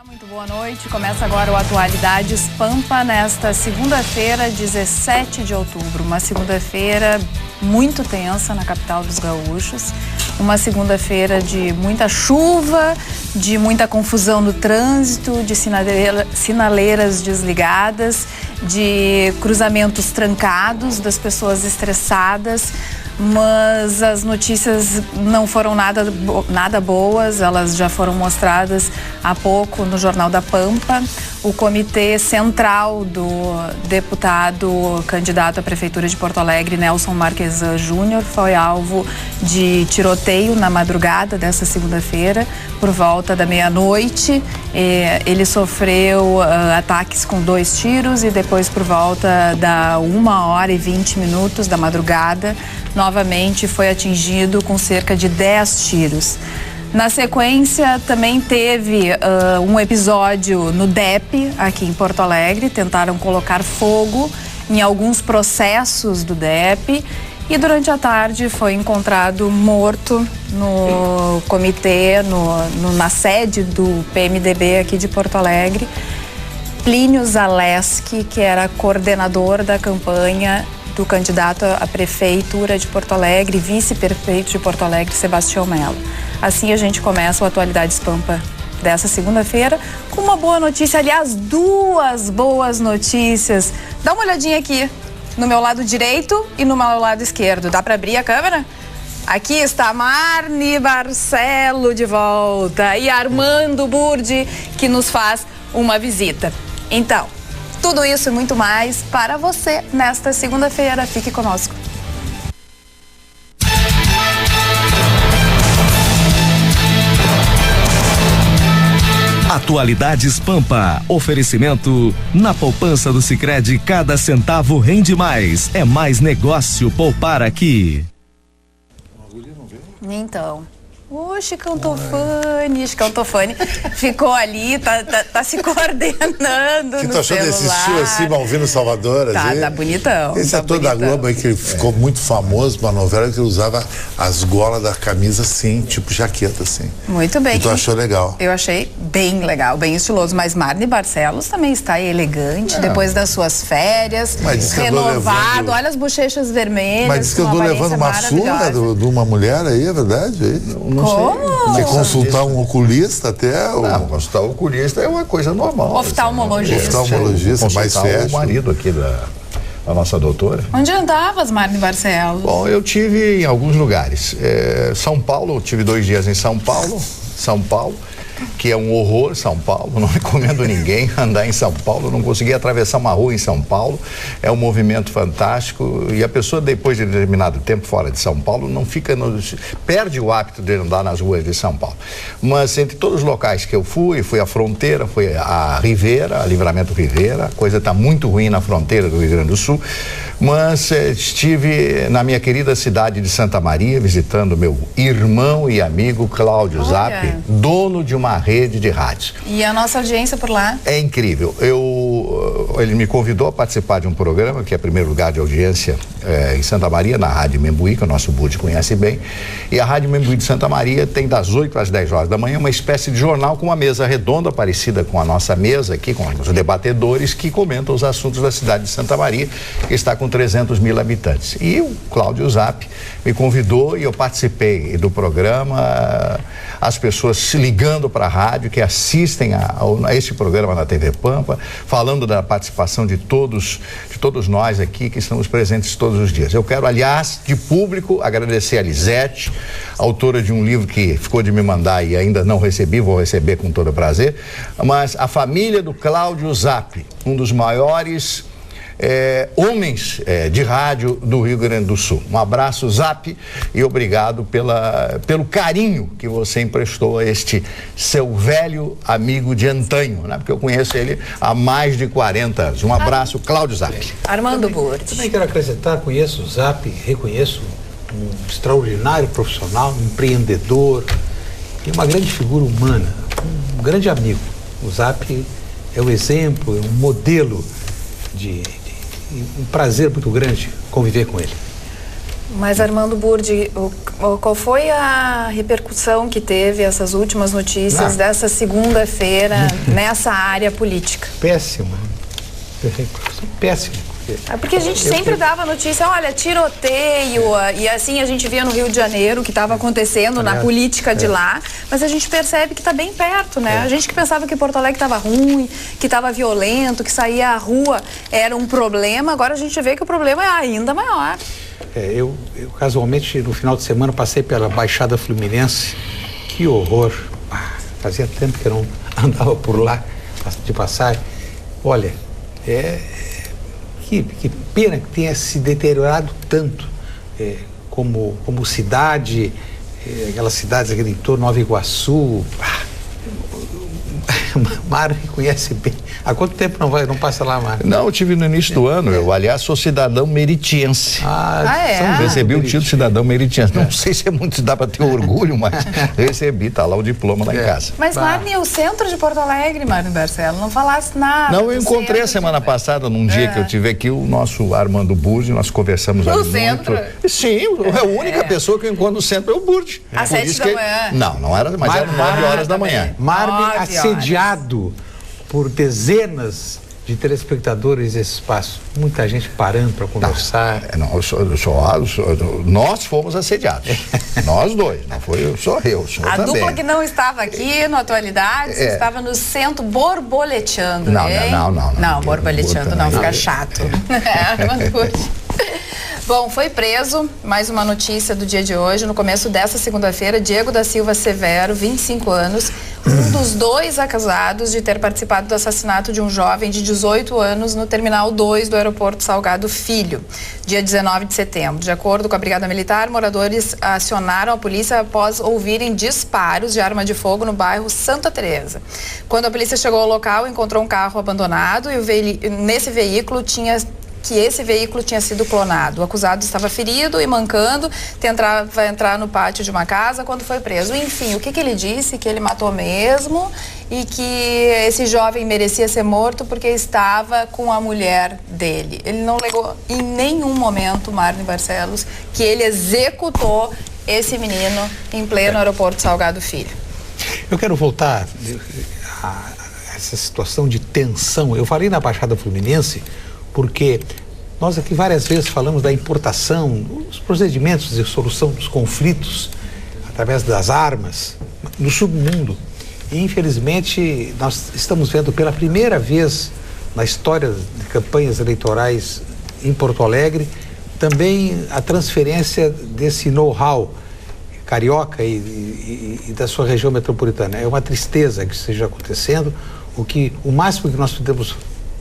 Muito boa noite. Começa agora o Atualidades Pampa nesta segunda-feira, 17 de outubro. Uma segunda-feira muito tensa na capital dos gaúchos. Uma segunda-feira de muita chuva, de muita confusão no trânsito, de sinaleiras desligadas, de cruzamentos trancados, das pessoas estressadas. Mas as notícias não foram nada boas, elas já foram mostradas há pouco no Jornal da Pampa. O comitê central do deputado candidato à Prefeitura de Porto Alegre, Nelson Marquesan Júnior, foi alvo de tiroteio na madrugada dessa segunda-feira, por volta da meia-noite. Ele sofreu ataques com 2 tiros e depois, por volta da 1h20 da madrugada, novamente foi atingido com cerca de 10 tiros. Na sequência, também teve um episódio no DEP, aqui em Porto Alegre. Tentaram colocar fogo em alguns processos do DEP e durante a tarde foi encontrado morto no comitê, na sede do PMDB aqui de Porto Alegre, Plínio Zaleski, que era coordenador da campanha do candidato à Prefeitura de Porto Alegre, vice-prefeito de Porto Alegre, Sebastião Mello. Assim a gente começa o Atualidades Pampa dessa segunda-feira com uma boa notícia, aliás, 2 boas notícias. Dá uma olhadinha aqui no meu lado direito e no meu lado esquerdo. Dá para abrir a câmera? Aqui está Marni Barcelo de volta e Armando Burdi, que nos faz uma visita. Então, tudo isso e muito mais para você nesta segunda-feira. Fique conosco. Atualidades Pampa. Oferecimento. Na poupança do Sicredi, cada centavo rende mais. É mais negócio poupar aqui. Então. O Chicão Tofani ficou ali, tá se coordenando. O que tu achou desse estilo assim, Malvino Salvador? Tá, assim? tá bonitão. Esse tá ator bonitão. da Globo aí que ficou muito famoso, uma novela que ele usava as golas da camisa assim, tipo jaqueta assim. Muito bem. E tu achou legal? Eu achei bem legal, bem estiloso, mas Marni Barcelos também está elegante, depois das suas férias, renovado, olha as bochechas vermelhas. Mas diz que eu andou levando uma surra de uma mulher aí, é verdade? Não como? Sei. Você consultar um oculista até? Não, consultar um oculista é uma coisa normal. Oftalmologista. Oftalmologista, mais feio. O marido aqui da nossa doutora. Onde andavas, Marni Barcelos? Bom, eu tive em alguns lugares. São Paulo, eu tive 2 dias em São Paulo, que é um horror, São Paulo, não recomendo ninguém andar em São Paulo, eu não consegui atravessar uma rua em São Paulo, é um movimento fantástico e a pessoa depois de determinado tempo fora de São Paulo não fica, perde o hábito de andar nas ruas de São Paulo. Mas entre todos os locais que eu fui à fronteira, fui a Ribeira, a Livramento Ribeira, a coisa está muito ruim na fronteira do Rio Grande do Sul, mas estive na minha querida cidade de Santa Maria, visitando meu irmão e amigo Cláudio Zap, dono de uma rede de rádios. E a nossa audiência por lá? É incrível. Ele me convidou a participar de um programa que é primeiro lugar de audiência em Santa Maria, na Rádio Membuí, que o nosso Budi conhece bem. E a Rádio Membuí de Santa Maria tem das 8 às 10 horas da manhã uma espécie de jornal com uma mesa redonda parecida com a nossa mesa aqui, com os debatedores que comentam os assuntos da cidade de Santa Maria, que está com 300 mil habitantes. E o Cláudio Zap me convidou e eu participei do programa, as pessoas se ligando para a rádio, que assistem a este programa na TV Pampa, falando da participação de todos nós aqui que estamos presentes todos os dias. Eu quero, aliás, de público, agradecer a Lisete, autora de um livro que ficou de me mandar e ainda não recebi, vou receber com todo prazer, mas a família do Cláudio Zap, um dos maiores homens de rádio do Rio Grande do Sul. Um abraço, Zap, e obrigado pelo carinho que você emprestou a este seu velho amigo de antanho, né? Porque eu conheço ele há mais de 40 anos. Um abraço, Cláudio Zap. Armando Burdi. Também quero acrescentar, conheço o Zap, reconheço um extraordinário profissional, um empreendedor e uma grande figura humana, um grande amigo. O Zap é o exemplo, é um modelo um prazer muito grande conviver com ele. Mas, Armando Burdi, qual foi a repercussão que teve essas últimas notícias dessa segunda-feira nessa área política? Péssima. Péssima. Porque a gente sempre dava notícia, olha, tiroteio, e assim a gente via no Rio de Janeiro o que estava acontecendo na política de lá, mas a gente percebe que está bem perto, né? A gente que pensava que Porto Alegre estava ruim, que estava violento, que sair à rua era um problema, agora a gente vê que o problema é ainda maior. Eu casualmente, no final de semana, passei pela Baixada Fluminense. Que horror! Fazia tempo que eu não andava por lá de passagem. Olha, que pena que tenha se deteriorado tanto como cidade, aquelas cidades aqui do entorno, Nova Iguaçu. Mário conhece bem. Há quanto tempo não passa lá, Mário? Não, eu tive no início do ano. Eu, aliás, sou cidadão meritiense. Recebi o título de cidadão meritiense. Não sei se dá para ter orgulho, mas recebi, tá lá o diploma lá em casa. Mas, Marne, o centro de Porto Alegre, Mário Barcelo, não falasse nada. Não, eu encontrei a semana passada, num dia que eu tive aqui, o nosso Armando Burdi, nós conversamos ali muito. No centro? Sim, a única pessoa que eu encontro no centro é o Burdi. Às 7 da manhã? Não era, mas era 9 horas da manhã. Marne assediado por dezenas de telespectadores desse espaço. Muita gente parando para conversar. Nós fomos assediados. Nós dois. Não foi só eu. A também. Dupla que não estava aqui no Atualidades estava no centro borboleteando. Não, borboleteando não, fica chato. Bom, foi preso, mais uma notícia do dia de hoje, no começo dessa segunda-feira, Diego da Silva Severo, 25 anos, um dos 2 acusados de ter participado do assassinato de um jovem de 18 anos no Terminal 2 do Aeroporto Salgado Filho, dia 19 de setembro. De acordo com a Brigada Militar, moradores acionaram a polícia após ouvirem disparos de arma de fogo no bairro Santa Teresa. Quando a polícia chegou ao local, encontrou um carro abandonado e nesse veículo esse veículo tinha sido clonado. O acusado estava ferido e mancando, tentava entrar no pátio de uma casa quando foi preso. Enfim, o que ele disse? Que ele matou mesmo e que esse jovem merecia ser morto porque estava com a mulher dele. Ele não negou em nenhum momento, Marne Barcelos, que ele executou esse menino em pleno aeroporto Salgado Filho. Eu quero voltar a essa situação de tensão. Eu falei na Baixada Fluminense porque nós aqui várias vezes falamos da importação, dos procedimentos de solução dos conflitos através das armas no submundo. E, infelizmente, nós estamos vendo pela primeira vez na história de campanhas eleitorais em Porto Alegre também a transferência desse know-how carioca e da sua região metropolitana. É uma tristeza que isso esteja acontecendo. O máximo que nós podemos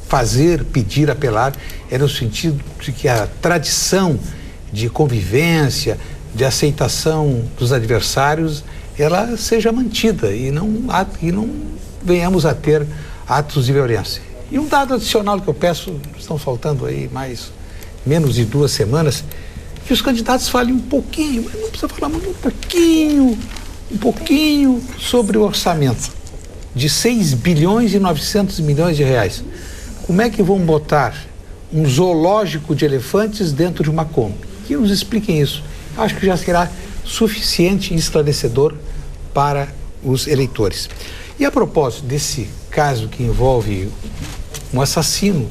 fazer, pedir, apelar, é no sentido de que a tradição de convivência, de aceitação dos adversários, ela seja mantida e não venhamos a ter atos de violência. E um dado adicional que eu peço, estão faltando aí menos de 2 semanas, que os candidatos falem um pouquinho, mas não precisa falar muito, um pouquinho sobre o orçamento de 6 bilhões e 900 milhões de reais. Como é que vão botar um zoológico de elefantes dentro de uma Kombi? Que nos expliquem isso. Acho que já será suficiente e esclarecedor para os eleitores. E a propósito desse caso que envolve um assassinato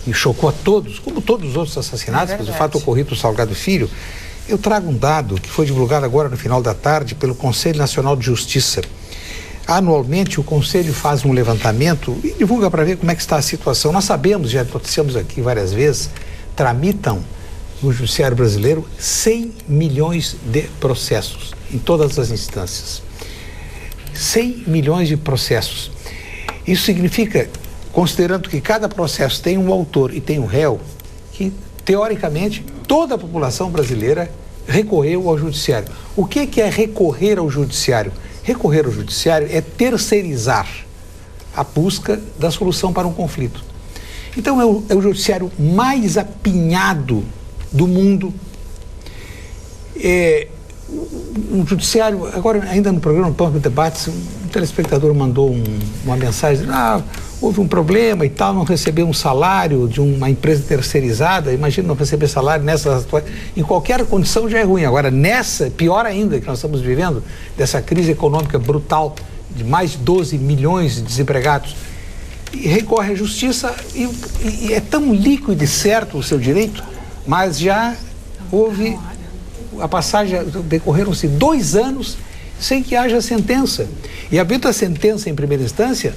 que chocou a todos, como todos os outros assassinatos, mas o fato ocorrido no Salgado Filho, eu trago um dado que foi divulgado agora no final da tarde pelo Conselho Nacional de Justiça. Anualmente o Conselho faz um levantamento e divulga para ver como é que está a situação. Nós sabemos, já noticiamos aqui várias vezes, tramitam no Judiciário brasileiro 100 milhões de processos em todas as instâncias. 100 milhões de processos. Isso significa, considerando que cada processo tem um autor e tem um réu, que teoricamente toda a população brasileira recorreu ao Judiciário. O que é recorrer ao Judiciário? Recorrer ao Judiciário é terceirizar a busca da solução para um conflito. Então é o Judiciário mais apinhado do mundo. Um Judiciário, agora ainda no programa Pão de Debates, telespectador mandou uma mensagem, houve um problema e tal, não recebeu um salário de uma empresa terceirizada, imagina não receber salário nessas, em qualquer condição já é ruim, agora nessa, pior ainda que nós estamos vivendo, dessa crise econômica brutal, de mais de 12 milhões de desempregados, e recorre à justiça e é tão líquido e certo o seu direito, mas já houve a passagem, decorreram-se 2 anos sem que haja sentença. E havendo a sentença em primeira instância,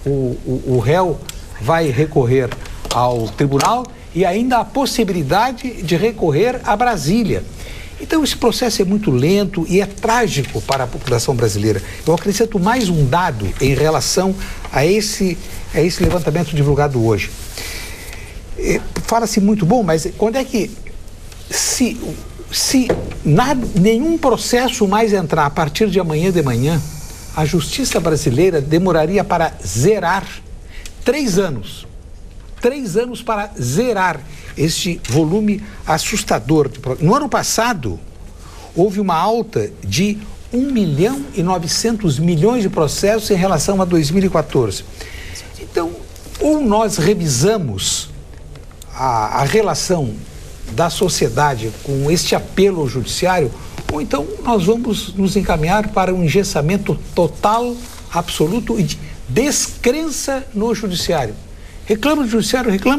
o réu vai recorrer ao tribunal e ainda há a possibilidade de recorrer a Brasília. Então esse processo é muito lento e é trágico para a população brasileira. Eu acrescento mais um dado em relação a esse levantamento divulgado hoje. Fala-se muito bom, mas quando é que se nenhum processo mais entrar a partir de amanhã de manhã, a justiça brasileira demoraria para zerar 3 anos. 3 anos para zerar este volume assustador. No ano passado, houve uma alta de 1.900 milhões de processos em relação a 2014. Então, ou nós revisamos a relação da sociedade com este apelo ao judiciário, ou então nós vamos nos encaminhar para um engessamento total, absoluto e de descrença no judiciário. Reclama do judiciário. Então,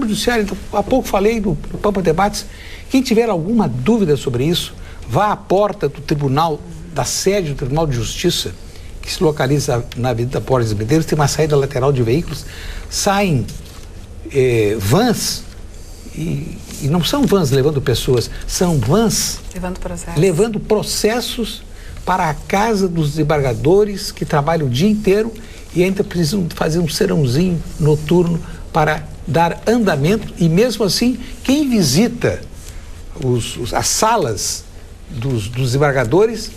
há pouco falei do Pampa Debates. Quem tiver alguma dúvida sobre isso, vá à porta do tribunal, da sede do Tribunal de Justiça, que se localiza na Avenida Borges Medeiros, tem uma saída lateral de veículos, saem vans, e não são vans levando pessoas, são vans levando processos para a casa dos desembargadores que trabalham o dia inteiro e ainda precisam fazer um serãozinho noturno para dar andamento, e mesmo assim, quem visita as salas dos desembargadores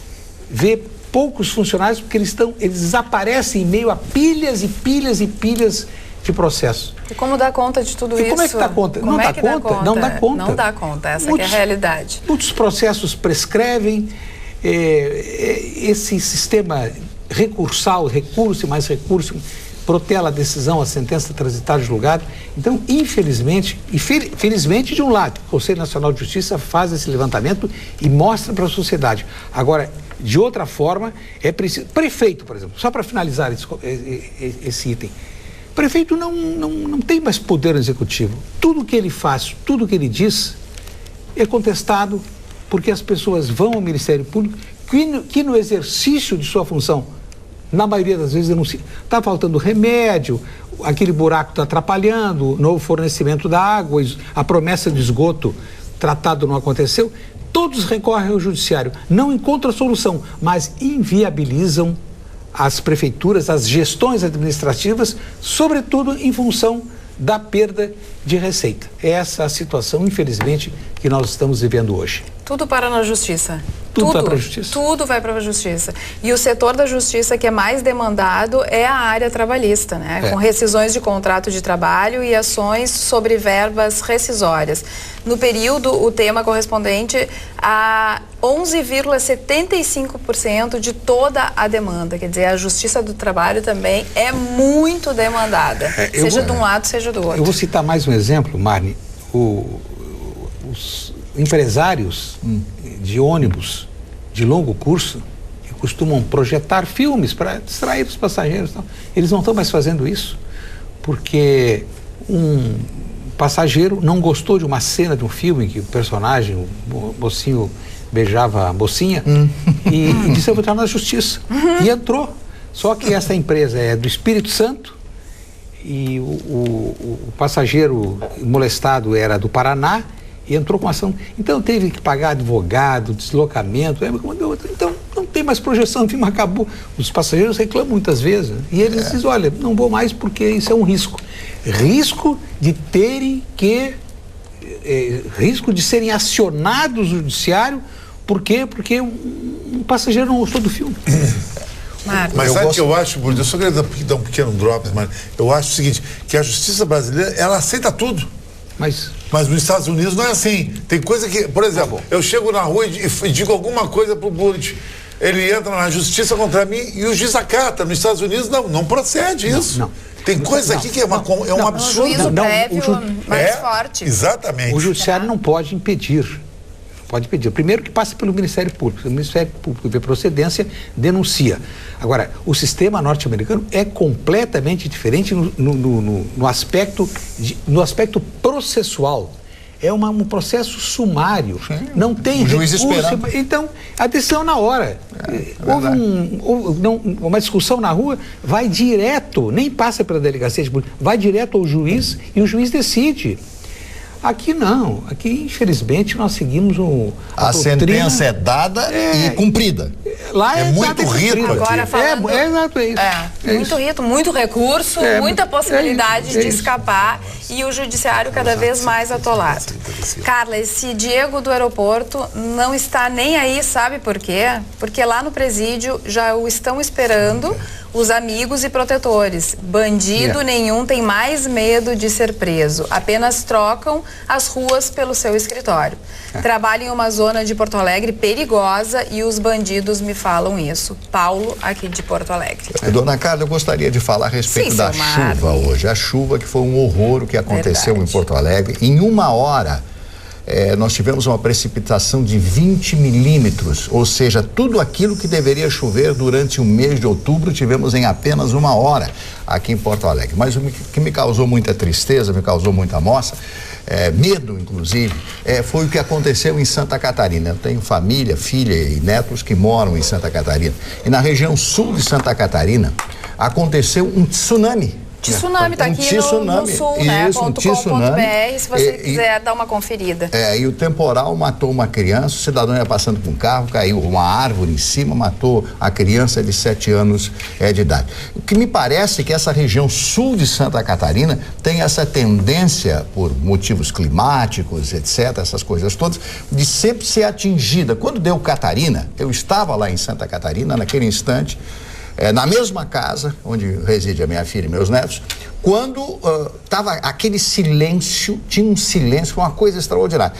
vê poucos funcionários, porque eles desaparecem em meio a pilhas e pilhas e pilhas de processos. E como dá conta de tudo isso? Como é que dá conta? Não dá conta? Não dá conta. Não dá conta, essa que é a realidade. Muitos processos prescrevem, esse sistema recursal, recurso e mais recurso, protela a decisão, a sentença transitada de julgado. Então, infelizmente, e felizmente de um lado, o Conselho Nacional de Justiça faz esse levantamento e mostra para a sociedade. Agora, de outra forma, é preciso... Prefeito, por exemplo, só para finalizar esse item. Prefeito não tem mais poder executivo. Tudo que ele faz, tudo que ele diz é contestado porque as pessoas vão ao Ministério Público que no exercício de sua função, na maioria das vezes denuncia. Está faltando remédio, aquele buraco está atrapalhando, o novo fornecimento da água, a promessa de esgoto tratado não aconteceu. Todos recorrem ao judiciário, não encontram solução, mas inviabilizam as prefeituras, as gestões administrativas, sobretudo em função da perda de receita. É essa a situação, infelizmente, que nós estamos vivendo hoje. Tudo para na justiça. Tudo vai para a justiça. Tudo vai para a justiça. E o setor da justiça que é mais demandado é a área trabalhista, né? Com rescisões de contrato de trabalho e ações sobre verbas rescisórias. No período, o tema correspondente a 11,75% de toda a demanda. Quer dizer, a justiça do trabalho também é muito demandada. Seja de um lado, seja do outro. Eu vou citar mais um exemplo, Marne. Os empresários de ônibus de longo curso que costumam projetar filmes para distrair os passageiros, eles não estão mais fazendo isso porque um passageiro não gostou de uma cena de um filme que o personagem, o mocinho, beijava a mocinha e disse: eu vou entrar na justiça. E entrou. Só que essa empresa é do Espírito Santo e o passageiro molestado era do Paraná e entrou com ação. Então teve que pagar advogado, deslocamento. Então não tem mais projeção, o filme acabou. Os passageiros reclamam muitas vezes, né? E eles dizem: olha, não vou mais porque isso é um risco. Risco de terem que... risco de serem acionados no judiciário. Por quê? Porque um passageiro não gostou do filme. Mas sabe o que eu acho, Bruno? Eu só queria dar um pequeno drop, mas eu acho o seguinte, que a justiça brasileira, ela aceita tudo. Mas nos Estados Unidos não é assim. Tem coisa que, por exemplo, eu chego na rua e digo alguma coisa pro Bullet. ele entra na justiça contra mim e o juiz acata. Nos Estados Unidos, não procede isso. Não. Tem coisa aqui que é um absurdo. O juízo prévio mais forte. Exatamente. O judiciário não pode impedir. Pode pedir. Primeiro que passa pelo Ministério Público. O Ministério Público vê procedência, denuncia. Agora, o sistema norte-americano é completamente diferente no aspecto processual. É um processo sumário. Sim, não tem juiz esperando. Então, a decisão na hora. Houve uma discussão na rua, vai direto, nem passa pela delegacia de polícia, vai direto ao juiz e o juiz decide. Aqui não. Aqui, infelizmente, nós seguimos a sentença é dada e cumprida. Lá é muito rito. Agora falando... exato, é isso. Muito rito, muito recurso, muita possibilidade de escapar e o judiciário cada vez mais atolado. Carla, esse Diego do aeroporto não está nem aí, sabe por quê? Porque lá no presídio já o estão esperando os amigos e protetores. Bandido nenhum tem mais medo de ser preso. Apenas trocam as ruas pelo seu escritório. Trabalha em uma zona de Porto Alegre perigosa e os bandidos me falam isso. Paulo, aqui de Porto Alegre. Dona Carla, eu gostaria de falar a respeito da chuva hoje. A chuva que foi um horror o que aconteceu em Porto Alegre. Em 1 hora, nós tivemos uma precipitação de 20 milímetros, ou seja, tudo aquilo que deveria chover durante o mês de outubro, tivemos em apenas 1 hora aqui em Porto Alegre. Mas o que me causou muita tristeza, me causou muita moça, medo inclusive, foi o que aconteceu em Santa Catarina. Eu tenho família, filha e netos que moram em Santa Catarina. E na região sul de Santa Catarina aconteceu um tsunami. Tsunami, tá aqui no sul, né? .com.br, se você quiser dar uma conferida. E o temporal matou uma criança, o cidadão ia passando com um carro, caiu uma árvore em cima, matou a criança de 7 anos de idade. O que me parece é que essa região sul de Santa Catarina tem essa tendência, por motivos climáticos, etc., essas coisas todas, de sempre ser atingida. Quando deu Catarina, eu estava lá em Santa Catarina, naquele instante, na mesma casa onde reside a minha filha e meus netos, quando estava aquele silêncio, tinha um silêncio, uma coisa extraordinária.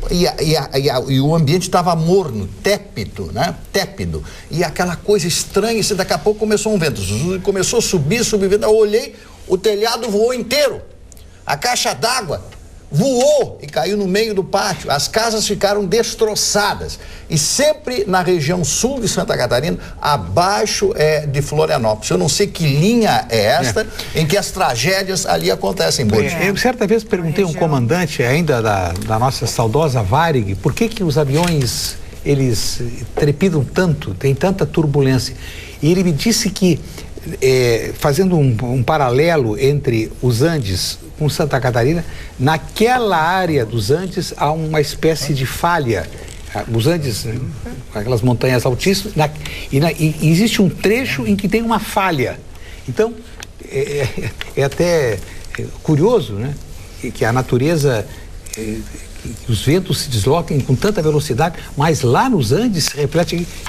E o ambiente estava morno, tépido, né? Tépido. E aquela coisa estranha, e daqui a pouco começou um vento, começou a subir, eu olhei, o telhado voou inteiro, a caixa d'água voou e caiu no meio do pátio, as casas ficaram destroçadas. E sempre na região sul de Santa Catarina, abaixo de Florianópolis. Eu não sei que linha é esta em que as tragédias ali acontecem. Eu certa vez perguntei a um comandante ainda da nossa saudosa Varig, por que os aviões, eles trepidam tanto, tem tanta turbulência. E ele me disse que, fazendo um paralelo entre os Andes com Santa Catarina, naquela área dos Andes há uma espécie de falha. Os Andes, né, aquelas montanhas altíssimas, e existe um trecho em que tem uma falha. Então, é até curioso, né, que a natureza, que os ventos se desloquem com tanta velocidade, mas lá nos Andes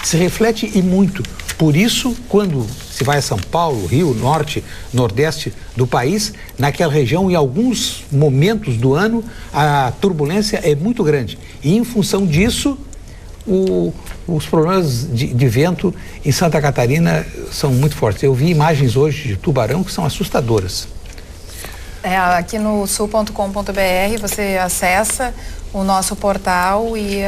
se reflete e muito. Por isso, quando se vai a São Paulo, Rio, Norte, Nordeste do país, naquela região, em alguns momentos do ano, a turbulência é muito grande. E, em função disso, os problemas de vento em Santa Catarina são muito fortes. Eu vi imagens hoje de Tubarão que são assustadoras. Aqui no sul.com.br você acessa o nosso portal e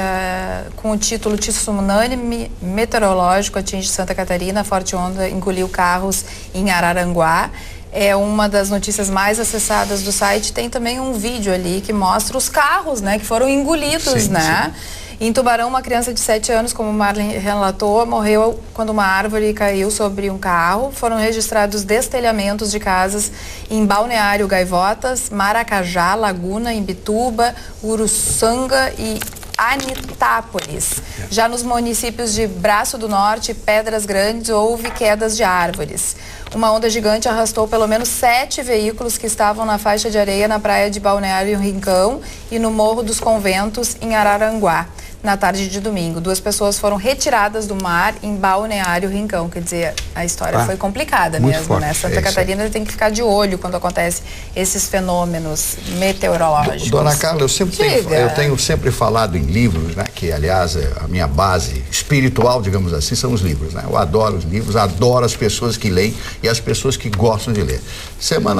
com o título Tsunami meteorológico atinge Santa Catarina, forte onda engoliu carros em Araranguá. É uma das notícias mais acessadas do site. Tem também um vídeo ali que mostra os carros, né, que foram engolidos, né? Sim. Em Tubarão, uma criança de 7 anos, como o Marlon relatou, morreu quando uma árvore caiu sobre um carro. Foram registrados destelhamentos de casas em Balneário Gaivotas, Maracajá, Laguna, Imbituba, Uruçanga e Anitápolis. Já nos municípios de Braço do Norte e Pedras Grandes, houve quedas de árvores. Uma onda gigante arrastou pelo menos 7 veículos que estavam na faixa de areia na praia de Balneário Rincão e no Morro dos Conventos, em Araranguá. na tarde de domingo. 2 pessoas foram retiradas do mar em Balneário Rincão. Quer dizer, a história foi complicada mesmo, forte. né? Santa Catarina tem que ficar de olho quando acontecem esses fenômenos meteorológicos. Dona Carla, eu tenho sempre falado em livros, né? Que, aliás, a minha base espiritual, digamos assim, são os livros, né? Eu adoro os livros, adoro as pessoas que leem e as pessoas que gostam de ler.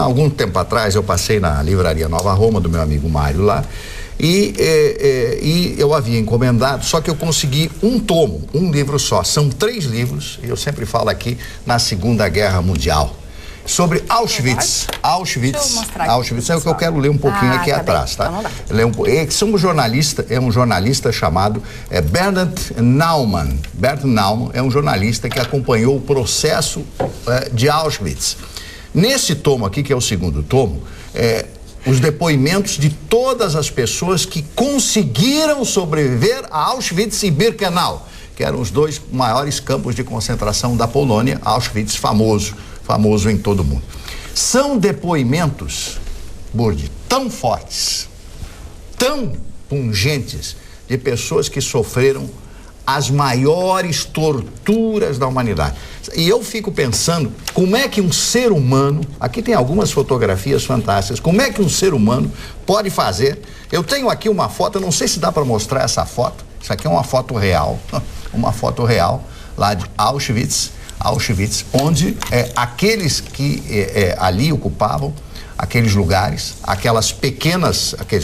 Algum tempo atrás, eu passei na livraria Nova Roma, do meu amigo Mário lá, e eu havia encomendado, só que eu consegui um livro só. São 3 livros, e eu sempre falo aqui na Segunda Guerra Mundial, sobre Auschwitz. Auschwitz é o que eu quero ler um pouquinho aqui atrás, tá? É um jornalista chamado Bernard Naumann. Bernard Naumann é um jornalista que acompanhou o processo de Auschwitz. Nesse tomo aqui, que é o 2º tomo, os depoimentos de todas as pessoas que conseguiram sobreviver a Auschwitz e Birkenau, que eram os 2 maiores campos de concentração da Polônia. Auschwitz famoso em todo o mundo. São depoimentos, Burdi, tão fortes, tão pungentes, de pessoas que sofreram as maiores torturas da humanidade. E eu fico pensando, como é que um ser humano, aqui tem algumas fotografias fantásticas, como é que um ser humano pode fazer? Eu tenho aqui uma foto, eu não sei se dá para mostrar essa foto, isso aqui é uma foto real lá de Auschwitz, onde aqueles que ali ocupavam aqueles lugares, aqueles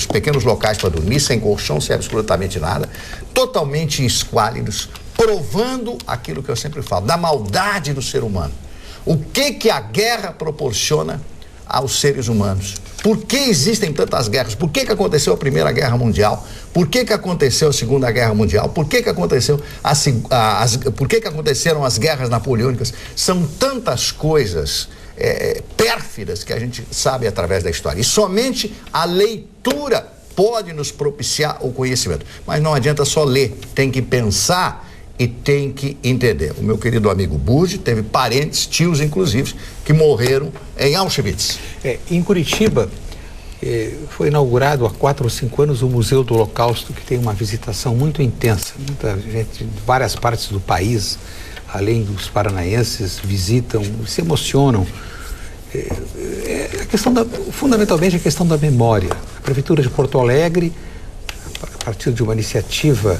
pequenos locais para dormir, sem colchão, sem absolutamente nada, totalmente esquálidos, provando aquilo que eu sempre falo, da maldade do ser humano. O que a guerra proporciona aos seres humanos? Por que existem tantas guerras? Por que aconteceu a Primeira Guerra Mundial? Por que aconteceu a Segunda Guerra Mundial? Por que aconteceram as guerras napoleônicas? São tantas coisas pérfidas que a gente sabe através da história. E somente a leitura pode nos propiciar o conhecimento. Mas não adianta só ler, tem que pensar e tem que entender. O meu querido amigo Burdi teve parentes, tios inclusive, que morreram em Auschwitz. Em Curitiba, foi inaugurado há 4 ou 5 anos o Museu do Holocausto, que tem uma visitação muito intensa. Muita gente de várias partes do país, além dos paranaenses, visitam, se emocionam. Fundamentalmente a questão da memória. A Prefeitura de Porto Alegre, a partir de uma iniciativa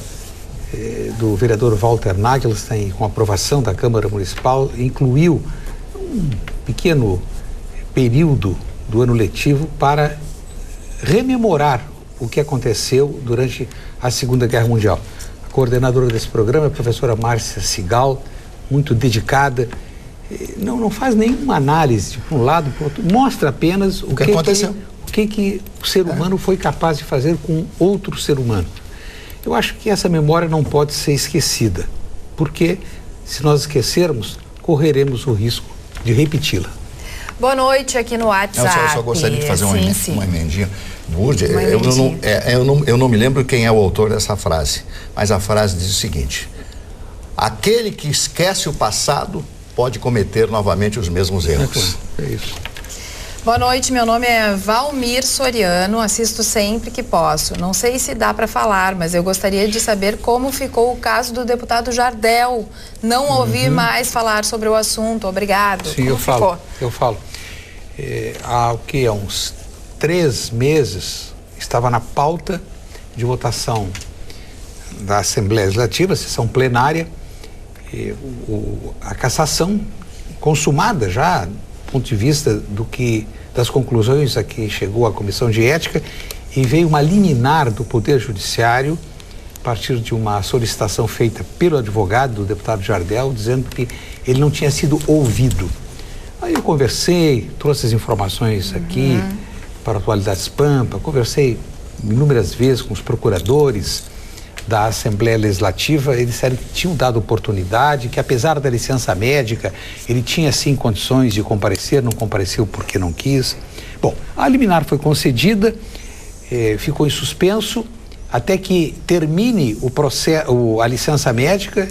do vereador Walter Nagelstein, com aprovação da Câmara Municipal, incluiu um pequeno período do ano letivo para rememorar o que aconteceu durante a Segunda Guerra Mundial. A coordenadora desse programa é a professora Márcia Sigal, muito dedicada, não faz nenhuma análise de um lado para o outro, mostra apenas o que aconteceu. O que o ser humano foi capaz de fazer com outro ser humano. Eu acho que essa memória não pode ser esquecida, porque se nós esquecermos, correremos o risco de repeti-la. Boa noite aqui no WhatsApp. Eu só gostaria de fazer uma emendinha. Burdi, eu não me lembro quem é o autor dessa frase, mas a frase diz o seguinte: aquele que esquece o passado pode cometer novamente os mesmos erros. É isso. Boa noite, meu nome é Valmir Soriano, assisto sempre que posso. Não sei se dá para falar, mas eu gostaria de saber como ficou o caso do deputado Jardel. Não ouvi mais falar sobre o assunto, obrigado. Sim, eu falo. Há uns 3 meses estava na pauta de votação da Assembleia Legislativa, sessão plenária, a cassação consumada já, do ponto de vista das conclusões a que chegou a Comissão de Ética, e veio uma liminar do Poder Judiciário a partir de uma solicitação feita pelo advogado do deputado Jardel, dizendo que ele não tinha sido ouvido. Aí eu conversei, trouxe as informações aqui para a Atualidades Pampa, conversei inúmeras vezes com os procuradores da Assembleia Legislativa. Eles disseram que tinham dado oportunidade, que apesar da licença médica, ele tinha sim condições de comparecer, não compareceu porque não quis. Bom, a liminar foi concedida, ficou em suspenso até que termine o processo, a licença médica,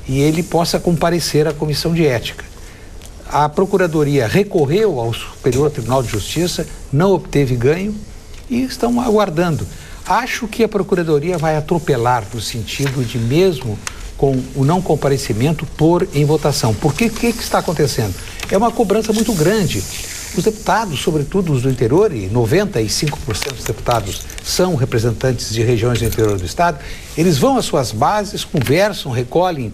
e ele possa comparecer à Comissão de Ética. A Procuradoria recorreu ao Superior Tribunal de Justiça, não obteve ganho e estão aguardando. Acho que a Procuradoria vai atropelar no sentido de, mesmo com o não comparecimento, pôr em votação. Porque o que está acontecendo? É uma cobrança muito grande. Os deputados, sobretudo os do interior, e 95% dos deputados são representantes de regiões do interior do estado, eles vão às suas bases, conversam, recolhem,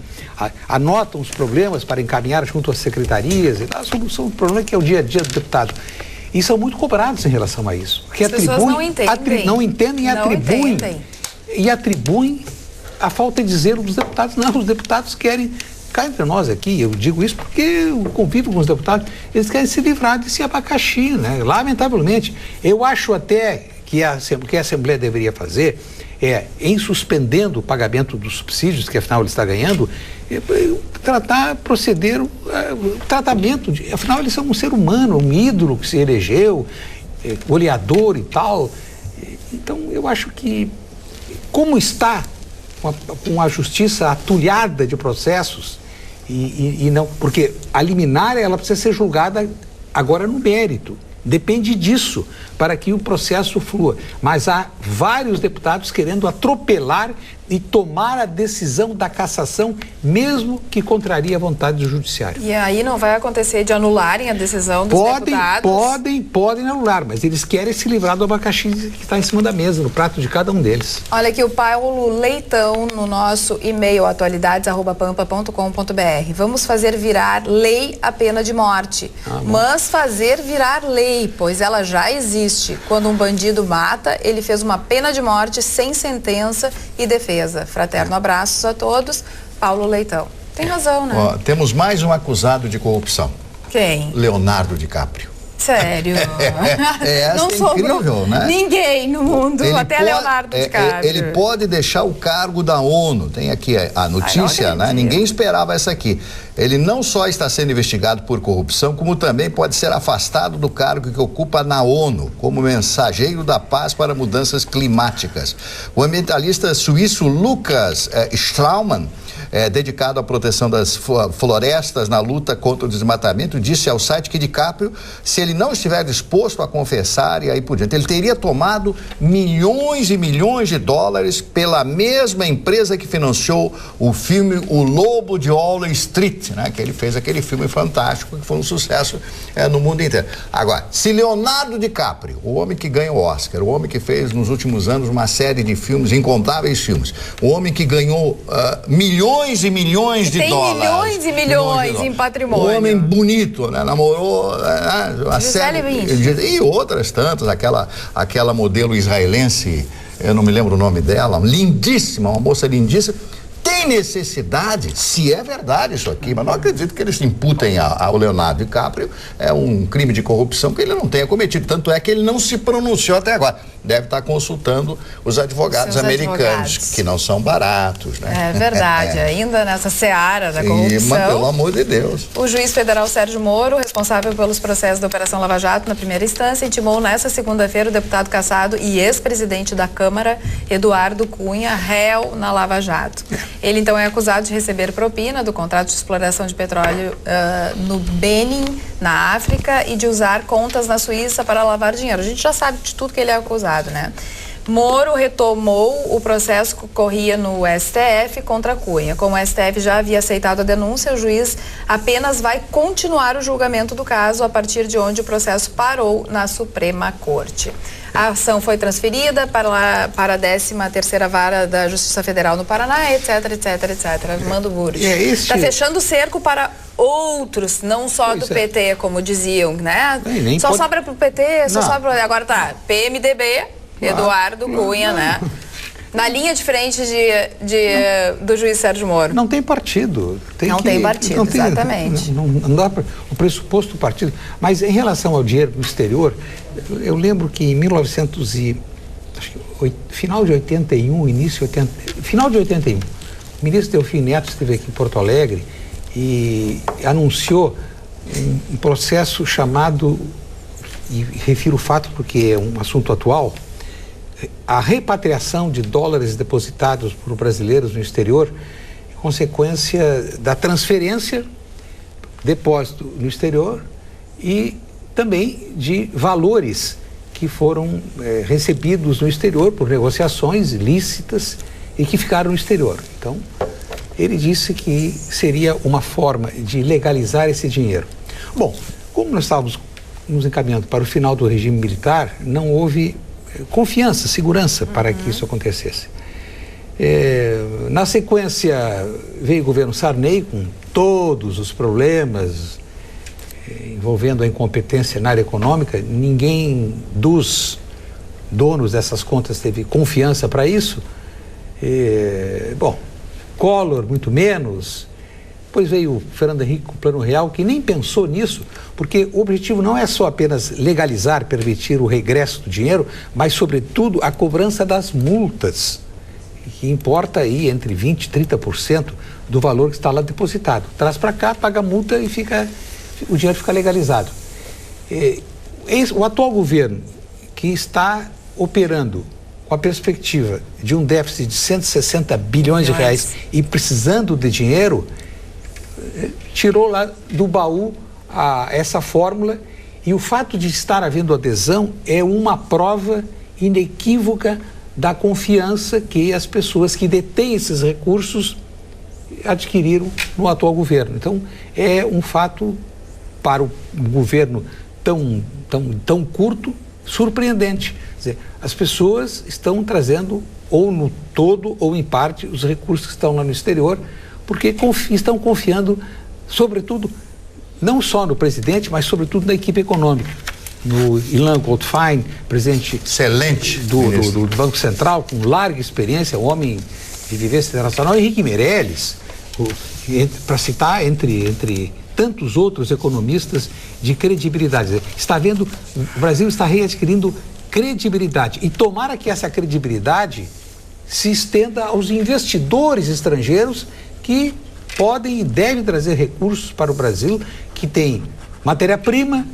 anotam os problemas para encaminhar junto às secretarias e tal. São problemas que é o dia a dia do deputado. E são muito cobrados em relação a isso. As pessoas não entendem. Não entendem e atribuem a falta de zelo dos deputados. Não, os deputados querem, cá entre nós aqui, eu digo isso porque eu convivo com os deputados, eles querem se livrar desse abacaxi, né? Lamentavelmente. Eu acho até que a Assembleia deveria fazer em suspendendo o pagamento dos subsídios, que afinal ele está ganhando, proceder o tratamento, afinal eles são um ser humano, um ídolo que se elegeu, goleador e tal. Então eu acho que, como está com a justiça atulhada de processos, e não, porque a liminar ela precisa ser julgada agora no mérito. Depende disso para que o processo flua. Mas há vários deputados querendo atropelar e tomar a decisão da cassação, mesmo que contraria a vontade do judiciário. E aí não vai acontecer de anularem a decisão dos deputados? Podem anular, mas eles querem se livrar do abacaxi que está em cima da mesa, no prato de cada um deles. Olha aqui o Paulo Leitão no nosso e-mail atualidades@pampa.com.br. Vamos fazer virar lei a pena de morte, mas fazer virar lei, pois ela já existe. Quando um bandido mata, ele fez uma pena de morte sem sentença e defesa. Fraterno abraços a todos. Paulo Leitão. Tem razão, né? Ó, temos mais um acusado de corrupção. Quem? Leonardo DiCaprio. Sério? Não sobrou incrível, né? Ninguém no mundo, até Leonardo DiCaprio. Ele pode deixar o cargo da ONU. Tem aqui a notícia, né? Ninguém esperava essa aqui. Ele não só está sendo investigado por corrupção, como também pode ser afastado do cargo que ocupa na ONU, como mensageiro da paz para mudanças climáticas. O ambientalista suíço Lucas Straumann, dedicado à proteção das florestas na luta contra o desmatamento, disse ao site que DiCaprio, se ele não estiver disposto a confessar e aí por diante, ele teria tomado milhões e milhões de dólares pela mesma empresa que financiou o filme O Lobo de Wall Street, né? Que ele fez aquele filme fantástico que foi um sucesso no mundo inteiro. Agora, se Leonardo DiCaprio, o homem que ganha o Oscar, o homem que fez nos últimos anos uma série de filmes, incontáveis filmes, o homem que ganhou milhões e milhões de dólares. Milhões e milhões em patrimônio. Um homem bonito, né? Namorou uma série e outras tantas, aquela modelo israelense, eu não me lembro o nome dela, lindíssima, uma moça lindíssima. Tem necessidade, se é verdade isso aqui, mas não acredito que eles imputem ao Leonardo DiCaprio um crime de corrupção que ele não tenha cometido, tanto é que ele não se pronunciou até agora. Deve estar consultando os advogados americanos, que não são baratos, né? É verdade, ainda nessa seara da corrupção. Mas, pelo amor de Deus. O juiz federal Sérgio Moro, responsável pelos processos da Operação Lava Jato na primeira instância, intimou nesta segunda-feira o deputado cassado e ex-presidente da Câmara, Eduardo Cunha, réu na Lava Jato. Ele, então, é acusado de receber propina do contrato de exploração de petróleo no Benin, na África, e de usar contas na Suíça para lavar dinheiro. A gente já sabe de tudo que ele é acusado, né? Moro retomou o processo que corria no STF contra Cunha. Como o STF já havia aceitado a denúncia, o juiz apenas vai continuar o julgamento do caso a partir de onde o processo parou na Suprema Corte. A ação foi transferida para a 13ª Vara da Justiça Federal no Paraná, etc, etc, etc. Mando Burge. Está fechando o cerco para outros, não só do PT, como diziam, né? Só sobra pro PT, agora tá, PMDB, Eduardo Cunha, né? Na linha de frente do juiz Sérgio Moro. Não tem partido. Tem partido, exatamente. Não dá o pressuposto do partido. Mas em relação ao dinheiro do exterior, eu lembro que em final de 81, final de 81, o ministro Delfim Neto esteve aqui em Porto Alegre e anunciou um processo chamado, e refiro o fato porque é um assunto atual, a repatriação de dólares depositados por brasileiros no exterior em consequência da transferência, depósito no exterior e também de valores que foram recebidos no exterior por negociações lícitas e que ficaram no exterior. Então, ele disse que seria uma forma de legalizar esse dinheiro. Bom, como nós estávamos nos encaminhando para o final do regime militar, não houve confiança, segurança para que isso acontecesse. Na sequência, veio o governo Sarney com todos os problemas envolvendo a incompetência na área econômica. Ninguém dos donos dessas contas teve confiança para isso. Bom, Collor muito menos. Depois veio o Fernando Henrique com o Plano Real, que nem pensou nisso, porque o objetivo não é só apenas legalizar, permitir o regresso do dinheiro, mas, sobretudo, a cobrança das multas, que importa aí entre 20% e 30% do valor que está lá depositado. Traz para cá, paga a multa e o dinheiro fica legalizado. O atual governo, que está operando com a perspectiva de um déficit de 160 bilhões de reais e precisando de dinheiro, tirou lá do baú essa fórmula, e o fato de estar havendo adesão é uma prova inequívoca da confiança que as pessoas que detêm esses recursos adquiriram no atual governo. Então, é um fato, para um governo tão curto, surpreendente. Quer dizer, as pessoas estão trazendo, ou no todo ou em parte, os recursos que estão lá no exterior, porque estão confiando, sobretudo, não só no presidente, mas sobretudo na equipe econômica. No Ilan Goldfein, presidente excelente do Banco Central, com larga experiência, um homem de vivência internacional, Henrique Meirelles, para citar entre tantos outros economistas de credibilidade. O Brasil está readquirindo credibilidade, e tomara que essa credibilidade se estenda aos investidores estrangeiros que podem e devem trazer recursos para o Brasil, que tem matéria-prima,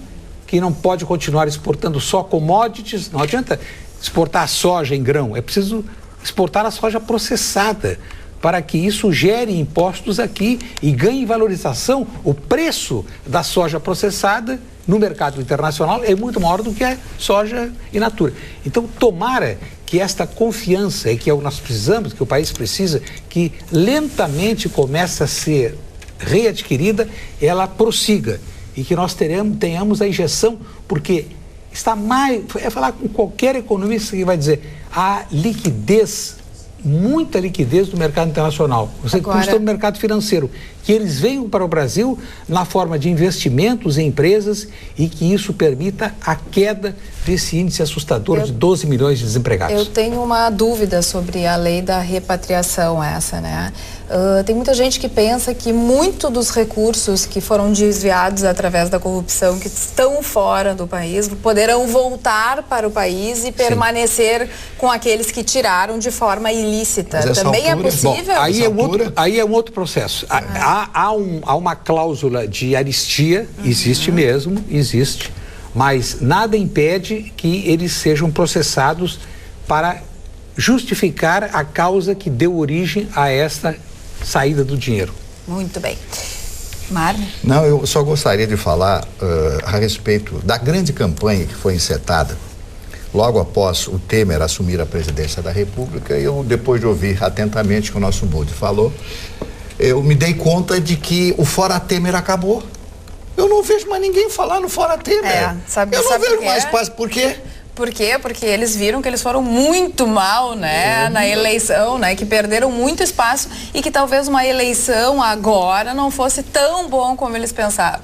que não pode continuar exportando só commodities. Não adianta exportar a soja em grão, é preciso exportar a soja processada, para que isso gere impostos aqui e ganhe valorização. O preço da soja processada no mercado internacional é muito maior do que a soja in natura. Então, tomara que esta confiança, que nós precisamos, que o país precisa, que lentamente comece a ser readquirida, ela prossiga, e que nós tenhamos a injeção, porque está mais... falar com qualquer economista que vai dizer, a liquidez, muita liquidez do mercado internacional. Você custa no mercado financeiro, que eles venham para o Brasil na forma de investimentos em empresas, e que isso permita a queda desse índice assustador de 12 milhões de desempregados. Eu tenho uma dúvida sobre a lei da repatriação né? Tem muita gente que pensa que muito dos recursos que foram desviados através da corrupção, que estão fora do país, poderão voltar para o país e permanecer com aqueles que tiraram de forma ilícita. Também é possível? Bom, aí é um outro processo. Há uma cláusula de anistia, existe mesmo, existe, mas nada impede que eles sejam processados para justificar a causa que deu origem a esta saída do dinheiro. Muito bem. Marne? Não, eu só gostaria de falar a respeito da grande campanha que foi encetada logo após o Temer assumir a presidência da República. Eu, depois de ouvir atentamente o que o nosso Budi falou, eu me dei conta de que o Fora Temer acabou. Eu não vejo mais ninguém falar no Fora Temer. Eu não vejo mais quase. Por quê? Por quê? Porque eles viram que eles foram muito mal, né, na eleição, né, que perderam muito espaço, e que talvez uma eleição agora não fosse tão bom como eles pensavam.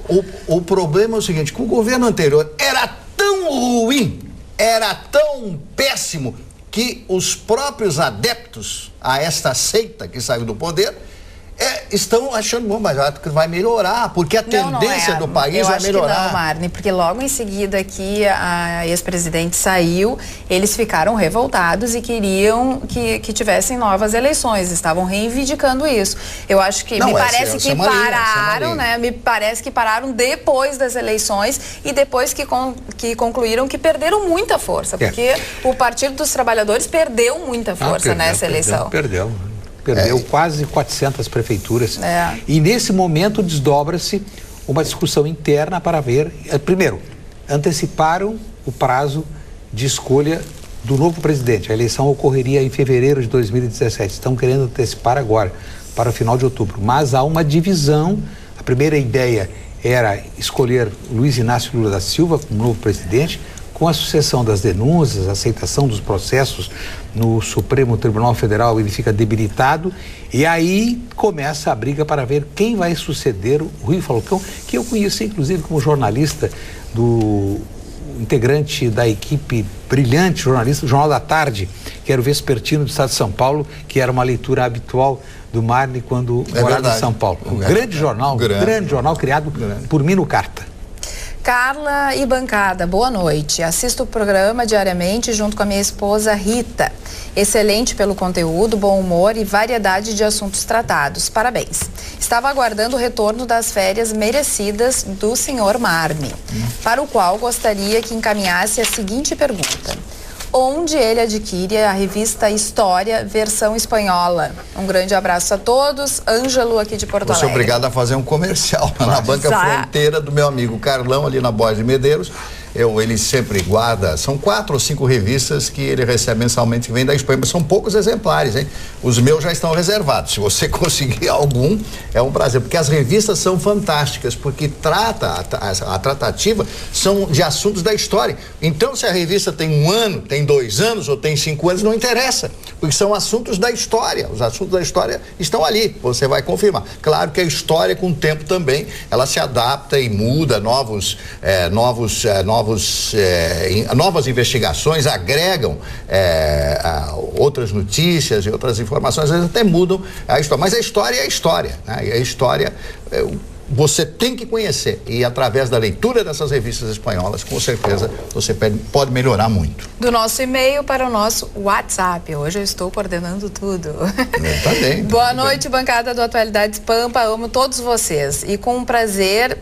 O problema é o seguinte, que o governo anterior era tão ruim, era tão péssimo, que os próprios adeptos a esta seita que saiu do poder estão achando, bom, mas que vai melhorar, porque a tendência do país vai melhorar. Eu acho que não, Marne, porque logo em seguida que a ex-presidente saiu, eles ficaram revoltados e queriam que tivessem novas eleições, estavam reivindicando isso. Eu acho que, me parece que pararam depois das eleições, e depois que concluíram que perderam muita força, porque o Partido dos Trabalhadores perdeu muita força nessa eleição. Perdeu quase 400 prefeituras. E nesse momento desdobra-se uma discussão interna para ver... Primeiro, anteciparam o prazo de escolha do novo presidente. A eleição ocorreria em fevereiro de 2017. Estão querendo antecipar agora, para o final de outubro. Mas há uma divisão. A primeira ideia era escolher Luiz Inácio Lula da Silva como novo presidente. Com a sucessão das denúncias, a aceitação dos processos no Supremo Tribunal Federal, ele fica debilitado, e aí começa a briga para ver quem vai suceder o Rui Falcão, que eu conheci inclusive como jornalista, do integrante da equipe brilhante, jornalista do Jornal da Tarde, que era o Vespertino do Estado de São Paulo, que era uma leitura habitual do Marne quando morava em São Paulo. Um grande jornal criado por Mino Carta. Carla e bancada, boa noite. Assisto o programa diariamente junto com a minha esposa Rita. Excelente pelo conteúdo, bom humor e variedade de assuntos tratados. Parabéns. Estava aguardando o retorno das férias merecidas do senhor Marne, para o qual gostaria que encaminhasse a seguinte pergunta. Onde ele adquire a revista História, versão espanhola? Um grande abraço a todos. Ângelo, aqui de Porto Alegre. Sou obrigado a fazer um comercial na Banca Fronteira do meu amigo Carlão, ali na Borges de Medeiros. Ele sempre guarda, são 4 ou 5 revistas que ele recebe mensalmente, que vem da Espanha, mas são poucos exemplares, hein? Os meus já estão reservados. Se você conseguir algum, é um prazer, porque as revistas são fantásticas, porque a tratativa são de assuntos da história. Então, se a revista tem 1 ano, tem 2 anos ou tem 5 anos, não interessa, porque são assuntos da história. Os assuntos da história estão ali, você vai confirmar. Claro que a história, com o tempo também, ela se adapta e muda, novas investigações agregam outras notícias e outras informações, às vezes até mudam a história, mas a história é a história, né? E a história você tem que conhecer, e através da leitura dessas revistas espanholas, com certeza você pode melhorar muito. Do nosso e-mail para o nosso WhatsApp. Hoje eu estou coordenando tudo. Tá bem. Boa noite, bancada do Atualidades Pampa, amo todos vocês e com um prazer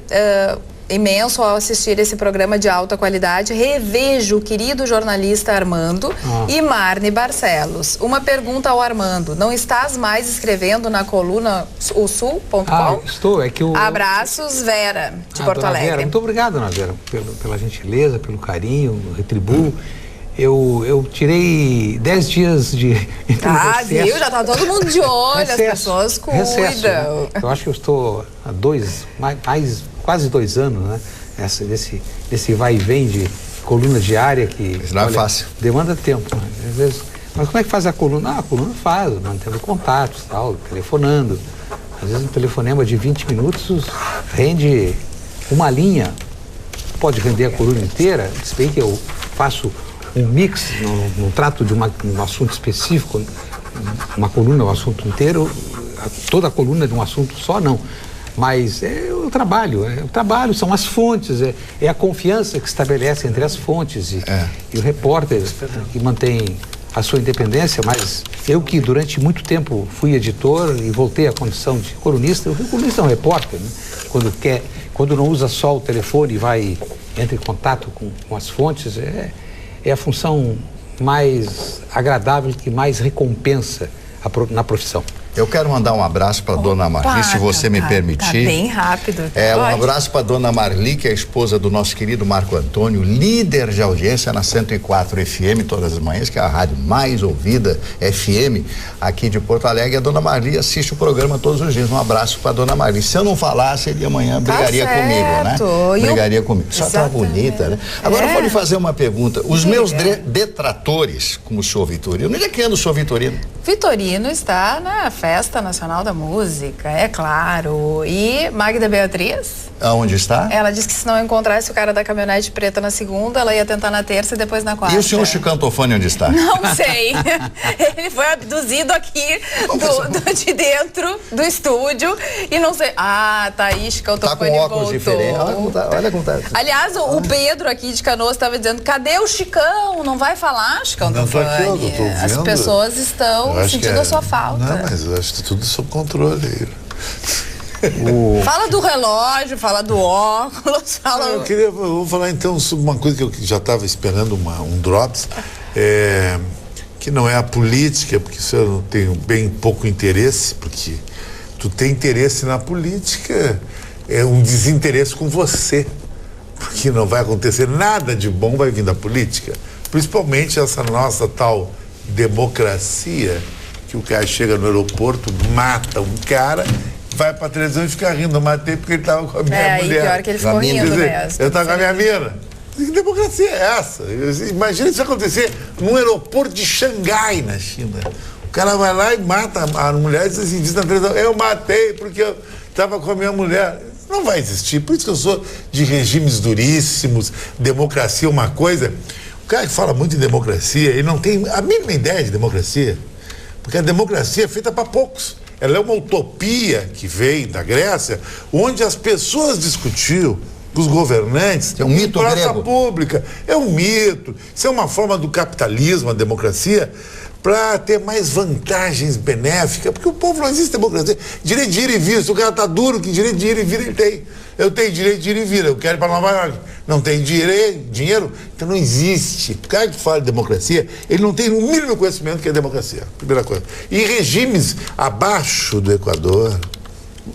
imenso ao assistir esse programa de alta qualidade, revejo o querido jornalista Armando e Marne Barcelos. Uma pergunta ao Armando: não estás mais escrevendo na coluna osul.com? Estou, é que o... Abraços, Vera, de Porto Alegre. Vera, muito obrigado, Ana Vera, pela gentileza, pelo carinho, retribuo. Eu tirei 10 dias de viu? Já tá todo mundo de olho, as pessoas cuidam. Né? Eu acho que eu estou há quase 2 anos, né? Desse vai e vem de coluna diária que... Isso não é fácil. Demanda tempo, né? Às vezes, mas como é que faz a coluna? A coluna faz, mantendo contatos, tal, telefonando. Às vezes um telefonema de 20 minutos rende uma linha. Pode render a coluna inteira, se bem que eu faço um mix, não trato de um assunto específico, uma coluna, um assunto inteiro, toda a coluna de um assunto só, não. Mas é o trabalho, são as fontes, é a confiança que estabelece entre as fontes e o repórter que mantém a sua independência. Mas eu, que durante muito tempo fui editor e voltei à condição de colunista, o colunista é um repórter, né? Quando não usa só o telefone e entra em contato com as fontes, é a função mais agradável, que mais recompensa na profissão. Eu quero mandar um abraço para dona Marli, se você me permitir. Tá bem rápido. Um abraço para dona Marli, que é a esposa do nosso querido Marco Antônio, líder de audiência na 104 FM todas as manhãs, que é a rádio mais ouvida FM aqui de Porto Alegre. A dona Marli assiste o programa todos os dias. Um abraço para dona Marli. Se eu não falasse, ele amanhã brigaria comigo, né? Brigaria comigo. Só tá bonita, né? Agora eu vou lhe fazer uma pergunta. Os meus detratores, como o senhor Vitorino, onde é que anda o senhor Vitorino? Vitorino está na Festa Nacional da Música, é claro. E Magda Beatriz? Aonde está? Ela disse que se não encontrasse o cara da caminhonete preta na segunda, ela ia tentar na terça e depois na quarta. E o senhor Chicão Tofani onde está? Não sei. Ele foi abduzido aqui de dentro do estúdio e não sei. Tá aí, Chicão Tofani com óculos diferentes. Olha como tá. Aliás, o Pedro aqui de Canoas estava dizendo: cadê o Chicão? Não vai falar, Chicão Tofani? Eu tô vendo. As pessoas estão sentindo a sua falta. Não, mas eu acho que tudo sob controle. Fala do relógio, fala do óculos, fala... Eu vou falar então sobre uma coisa que eu já estava esperando, um drops, que não é a política, porque isso eu tenho bem pouco interesse, porque tu tem interesse na política, é um desinteresse com você, porque não vai acontecer nada de bom vai vir da política. Principalmente essa nossa tal democracia, que o cara chega no aeroporto, mata um cara, vai pra televisão e fica rindo. Eu matei porque ele tava com a minha mulher. Pior que ele ficou rindo mesmo. Eu tava com a minha mina. Que democracia é essa? Imagina isso acontecer num aeroporto de Xangai, na China. O cara vai lá e mata a mulher e diz assim, diz na televisão, eu matei porque eu estava com a minha mulher. Não vai existir. Por isso que eu sou de regimes duríssimos, democracia é uma coisa. O cara que fala muito em democracia, ele não tem a mínima ideia de democracia. Porque a democracia é feita para poucos. Ela é uma utopia que veio da Grécia, onde as pessoas discutiam com os governantes, é um mito grego. Pública. É um mito. Isso é uma forma do capitalismo, a democracia, para ter mais vantagens benéficas, porque o povo não existe democracia. Direito de ir e vir, se o cara tá duro, que direito de ir e vir ele tem. Eu tenho direito de ir e vir, eu quero ir para Nova York. Não tem dinheiro, então não existe. O cara que fala de democracia, ele não tem o mínimo conhecimento que é democracia, primeira coisa. E regimes abaixo do Equador,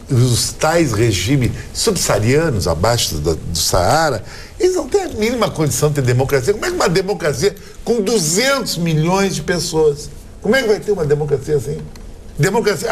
os tais regimes subsaarianos abaixo do Saara, eles não têm a mínima condição de ter democracia. Como é que uma democracia com 200 milhões de pessoas? Como é que vai ter uma democracia assim? Democracia,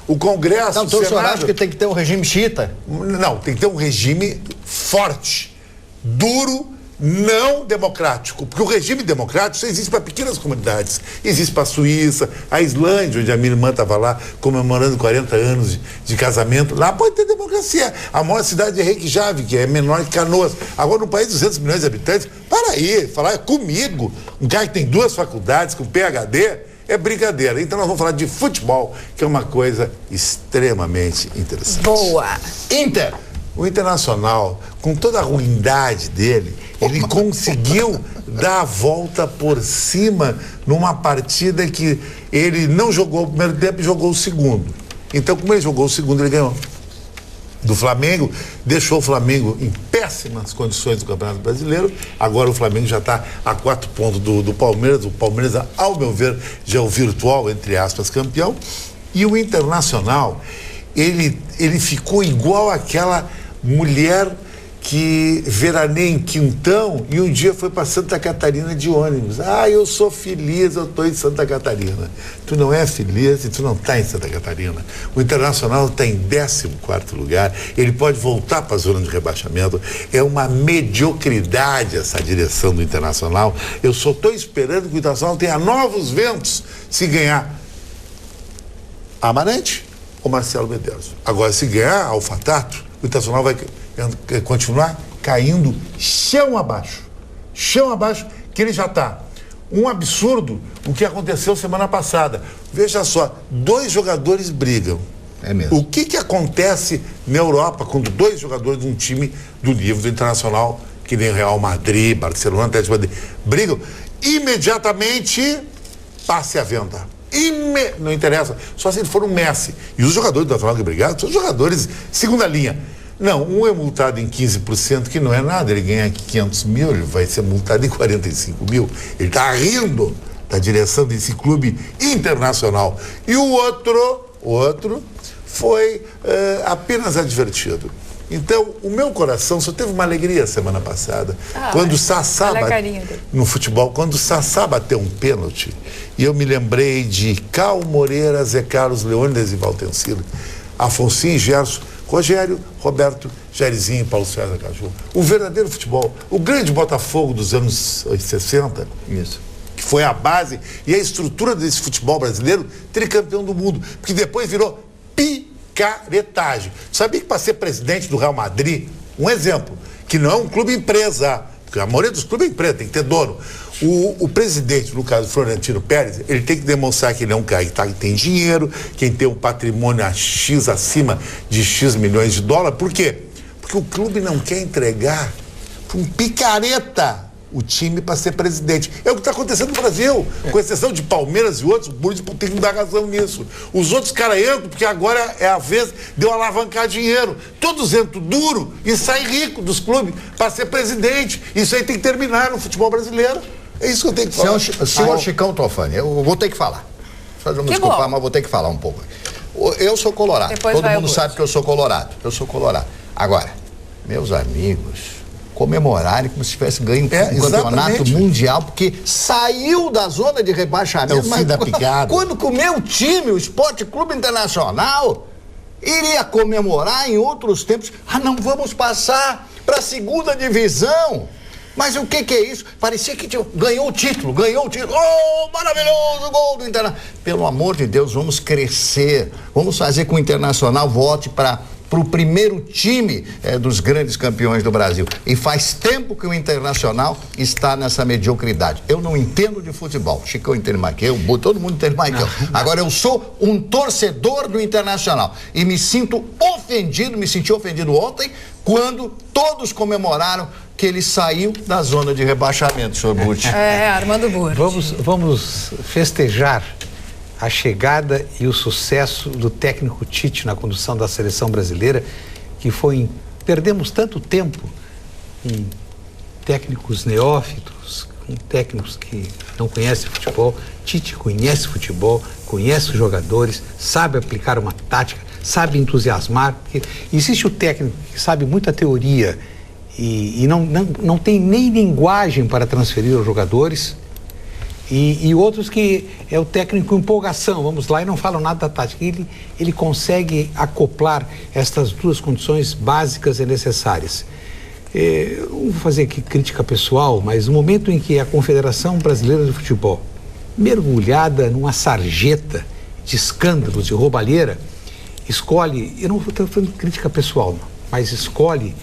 o Congresso, então o senhor acha que tem que ter um regime xiita? Não, tem que ter um regime forte, duro, não democrático, porque o regime democrático só existe para pequenas comunidades. Existe para a Suíça, a Islândia, onde a minha irmã estava lá comemorando 40 anos de casamento. Lá pode ter democracia. A maior cidade é Reykjavik, que é menor que Canoas. Agora, num país de 200 milhões de habitantes, para aí, falar comigo, um cara que tem 2 faculdades, com PhD, é brincadeira. Então nós vamos falar de futebol, que é uma coisa extremamente interessante. Boa! Inter! O Internacional, com toda a ruindade dele, ele conseguiu dar a volta por cima numa partida que ele não jogou o primeiro tempo e jogou o segundo. Então, como ele jogou o segundo, ele ganhou do Flamengo, deixou o Flamengo em péssimas condições do Campeonato Brasileiro. Agora o Flamengo já está a 4 pontos do Palmeiras. O Palmeiras, ao meu ver, já é o virtual, entre aspas, campeão. E o Internacional, ele ficou igual àquela mulher que veraneia em Quintão e um dia foi para Santa Catarina de ônibus. Eu sou feliz, eu estou em Santa Catarina. Tu não é feliz e tu não está em Santa Catarina. O Internacional está em 14º lugar, ele pode voltar para a zona de rebaixamento. É uma mediocridade essa direção do Internacional. Eu só estou esperando que o Internacional tenha novos ventos se ganhar Amarante ou Marcelo Medeiros. Agora, se ganhar Alfatato, o Internacional vai continuar caindo chão abaixo, que ele já está. Um absurdo o que aconteceu semana passada. Veja só, 2 jogadores brigam. É mesmo. O que acontece na Europa quando 2 jogadores de um time do nível do Internacional, que nem Real Madrid, Barcelona, Atlético de Madrid, brigam? Imediatamente passe a venda. Não interessa, só se ele for um Messi. E os jogadores do Internacional que brigaram são jogadores segunda linha. Não, um é multado em 15%, que não é nada, ele ganha 500 mil, ele vai ser multado em 45 mil. Ele está rindo da direção desse clube internacional. E o outro foi apenas advertido. Então, o meu coração só teve uma alegria semana passada, quando o Sassá no futebol, quando o Sassá bateu um pênalti, e eu me lembrei de Cal Moreira, Zé Carlos, Leônidas e Valtencillo, Afonsinho, Gerson, Rogério, Roberto, Jairzinho e Paulo César Caju. O verdadeiro futebol, o grande Botafogo dos anos 60, isso, que foi a base e a estrutura desse futebol brasileiro, tricampeão do mundo, porque depois virou picaretagem. Sabia que para ser presidente do Real Madrid, um exemplo, que não é um clube empresa, porque a maioria dos clubes é empresa, tem que ter dono. O presidente, no caso Florentino Pérez, ele tem que demonstrar que ele é um cara que tem dinheiro, quem tem um patrimônio a X acima de X milhões de dólares. Por quê? Porque o clube não quer entregar para um picareta o time para ser presidente. É o que está acontecendo no Brasil, com exceção de Palmeiras e outros. O Buriti tem que dar razão nisso. Os outros caras entram porque agora é a vez de eu alavancar dinheiro. Todos entram duro e saem rico dos clubes para ser presidente. Isso aí tem que terminar no futebol brasileiro. É isso que eu tenho que falar. Senhor Chicão Tofani, eu vou ter que falar. Vocês me desculpar, mas vou ter que falar um pouco. Eu sou colorado. Todo mundo sabe que eu sou colorado. Agora, meus amigos, comemorarem como se tivesse ganho um campeonato mundial, porque saiu da zona de rebaixamento. É o fim da picada. Quando que o meu time, o Esporte Clube Internacional, iria comemorar em outros tempos? Não vamos passar para a segunda divisão. Mas o que é isso? Parecia que ganhou o título. Oh, maravilhoso, gol do Internacional. Pelo amor de Deus, vamos crescer. Vamos fazer com que o Internacional volte para o primeiro time dos grandes campeões do Brasil. E faz tempo que o Internacional está nessa mediocridade. Eu não entendo de futebol. Chicão entende mais que eu, todo mundo entende mais que eu. Agora, eu sou um torcedor do Internacional e me senti ofendido ontem, quando todos comemoraram que ele saiu da zona de rebaixamento, senhor Butti. Armando Burti. Vamos festejar a chegada e o sucesso do técnico Tite na condução da seleção brasileira, que perdemos tanto tempo com técnicos neófitos, com técnicos que não conhecem futebol. Tite conhece futebol, conhece os jogadores, sabe aplicar uma tática, sabe entusiasmar. Existe o técnico que sabe muita teoria e não tem nem linguagem para transferir aos jogadores, e outros que é o técnico empolgação, vamos lá, e não falam nada da tática. Ele consegue acoplar estas duas condições básicas e necessárias. Eu não vou fazer aqui crítica pessoal, mas no momento em que a Confederação Brasileira de Futebol, mergulhada numa sarjeta de escândalos, de roubalheira, escolhe, eu não estou fazendo crítica pessoal, não, mas escolhe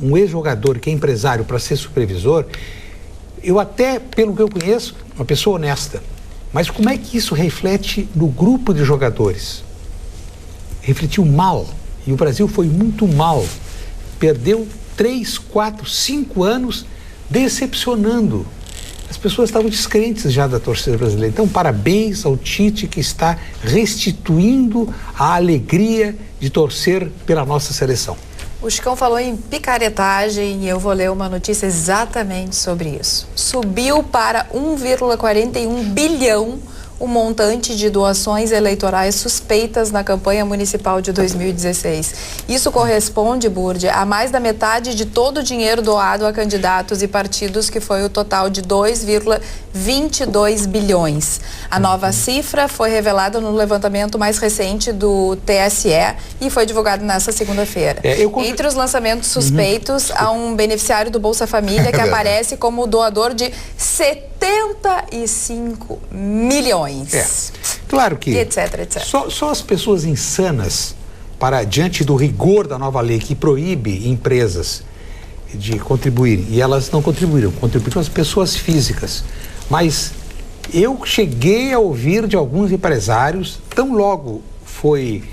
um ex-jogador que é empresário para ser supervisor, eu até, pelo que eu conheço, uma pessoa honesta, mas como é que isso reflete no grupo de jogadores? Refletiu mal, e o Brasil foi muito mal, perdeu 3, 4, 5 anos decepcionando. As pessoas estavam descrentes já da torcida brasileira. Então, parabéns ao Tite, que está restituindo a alegria de torcer pela nossa seleção. O Chicão falou em picaretagem e eu vou ler uma notícia exatamente sobre isso. Subiu para 1,41 bilhão o montante de doações eleitorais suspeitas na campanha municipal de 2016. Isso corresponde, Burdi, a mais da metade de todo o dinheiro doado a candidatos e partidos, que foi o total de 2,22 bilhões. A nova cifra foi revelada no levantamento mais recente do TSE e foi divulgado nessa segunda-feira. Entre os lançamentos suspeitos, há um beneficiário do Bolsa Família que aparece como doador de 75 milhões. Claro que etc, etc. Só as pessoas insanas, diante do rigor da nova lei que proíbe empresas de contribuir, e elas não contribuíram as pessoas físicas. Mas eu cheguei a ouvir de alguns empresários, tão logo foi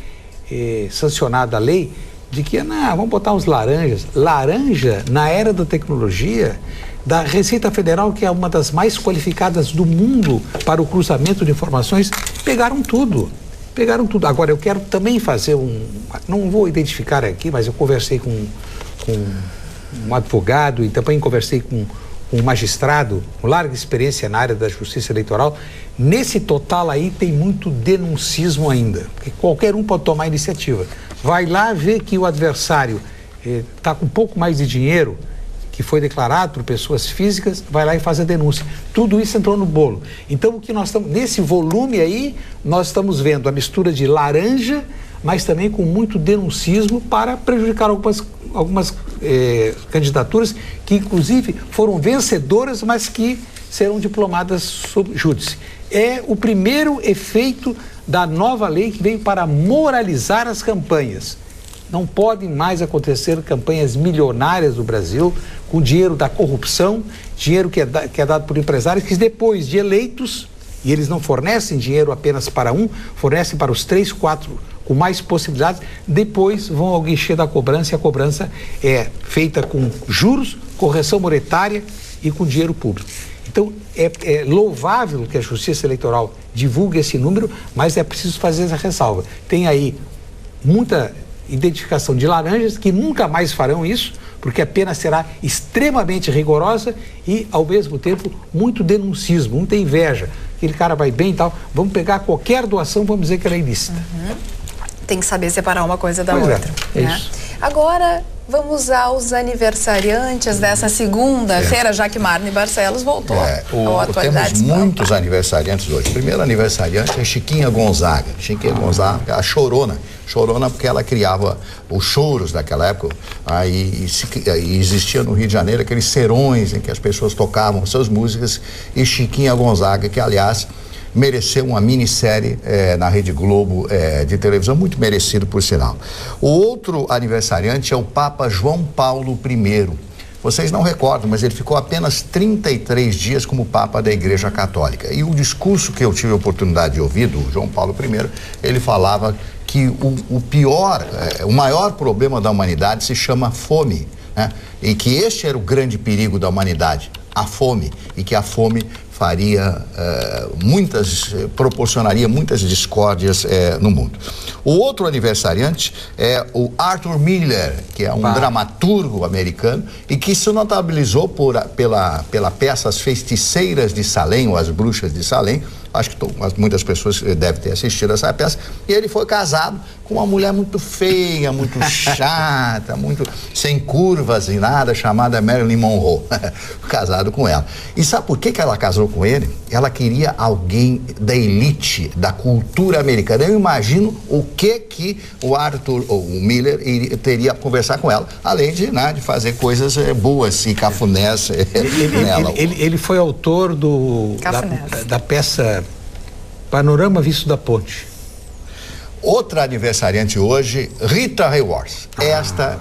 sancionada a lei, de que vamos botar uns laranjas. Laranja, na era da tecnologia, da Receita Federal, que é uma das mais qualificadas do mundo para o cruzamento de informações, pegaram tudo. Agora, eu quero também fazer não vou identificar aqui, mas eu conversei com um advogado e também conversei com um magistrado com larga experiência na área da justiça eleitoral. Nesse total aí tem muito denuncismo ainda, porque qualquer um pode tomar iniciativa. Vai lá ver que o adversário está com um pouco mais de dinheiro, que foi declarado por pessoas físicas, vai lá e faz a denúncia. Tudo isso entrou no bolo. Então, o que nós estamos, nesse volume aí, nós estamos vendo a mistura de laranja, mas também com muito denuncismo para prejudicar algumas candidaturas que, inclusive, foram vencedoras, mas que serão diplomadas sob júdice. É o primeiro efeito da nova lei que veio para moralizar as campanhas. Não podem mais acontecer campanhas milionárias no Brasil com dinheiro da corrupção, dinheiro que é dado por empresários que depois de eleitos, e eles não fornecem dinheiro apenas para um, fornecem para os 3, 4 com mais possibilidades, depois vão ao guichê da cobrança, e a cobrança é feita com juros, correção monetária e com dinheiro público. Então, é louvável que a Justiça Eleitoral divulgue esse número, mas é preciso fazer essa ressalva. Tem aí muita identificação de laranjas que nunca mais farão isso, porque a pena será extremamente rigorosa e, ao mesmo tempo, muito denuncismo, muita inveja. Aquele cara vai bem e tal, vamos pegar qualquer doação, vamos dizer que ela é ilícita. Tem que saber separar uma coisa da outra. Isso. Agora, Vamos aos aniversariantes dessa segunda-feira, já que Marne Barcelos voltou ao Atualidades Temos Pampa. muitos aniversariantes hoje. O primeiro aniversariante é Chiquinha Gonzaga. Chiquinha Gonzaga, a Chorona. Chorona porque ela criava os choros daquela época. Aí existia no Rio de Janeiro aqueles serões em que as pessoas tocavam suas músicas. E Chiquinha Gonzaga, que aliás mereceu uma minissérie na Rede Globo de televisão, muito merecido por sinal. O outro aniversariante é o Papa João Paulo I. Vocês não recordam, mas ele ficou apenas 33 dias como Papa da Igreja Católica. E o discurso que eu tive a oportunidade de ouvir do João Paulo I, ele falava que o maior problema da humanidade se chama fome, né? E que este era o grande perigo da humanidade, a fome, e que a fome proporcionaria muitas discórdias no mundo. O outro aniversariante é o Arthur Miller, que é um dramaturgo americano e que se notabilizou pela peça As Feiticeiras de Salem, ou As Bruxas de Salem. Acho que muitas pessoas devem ter assistido essa peça. E ele foi casado com uma mulher muito feia, muito chata, muito sem curvas e nada, chamada Marilyn Monroe. Casado com ela. E sabe por que ela casou com ele? Ela queria alguém da elite, da cultura americana. Eu imagino o que o Arthur, ou o Miller, teria a conversar com ela, além de fazer coisas boas e cafunés nela. Ele foi autor da peça Panorama Visto da Ponte. Outra aniversariante hoje, Rita Hayworth.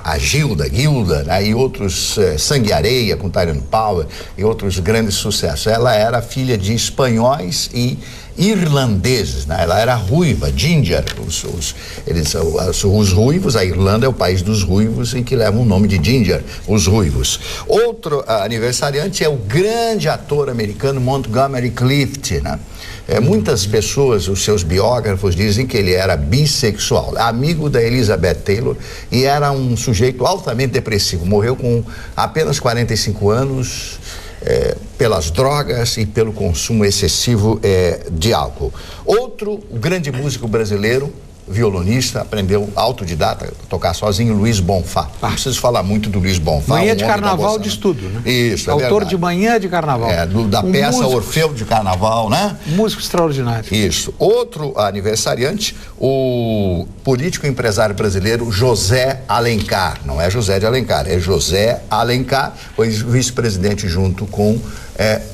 A Gilda, né, e outros, Sangue e Areia, com Tyrone Power, e outros grandes sucessos. Ela era filha de espanhóis e irlandeses, né? Ela era ruiva, ginger, os ruivos. A Irlanda é o país dos ruivos e que leva o nome de ginger, os ruivos. Outro aniversariante é o grande ator americano Montgomery Clift, né? Muitas pessoas, os seus biógrafos, dizem que ele era bissexual, amigo da Elizabeth Taylor, e era um sujeito altamente depressivo. Morreu com apenas 45 anos, pelas drogas e pelo consumo excessivo de álcool. Outro grande músico brasileiro, violonista, aprendeu autodidata, a tocar sozinho, Luiz Bonfá. Não preciso falar muito do Luiz Bonfá. Manhã de Carnaval de estudo, né? Isso, autor de Manhã de Carnaval. Da peça músico, Orfeu de Carnaval, né? Músico extraordinário. Isso. Outro aniversariante, o político e empresário brasileiro José Alencar. Não é José de Alencar, é José Alencar, foi vice-presidente junto com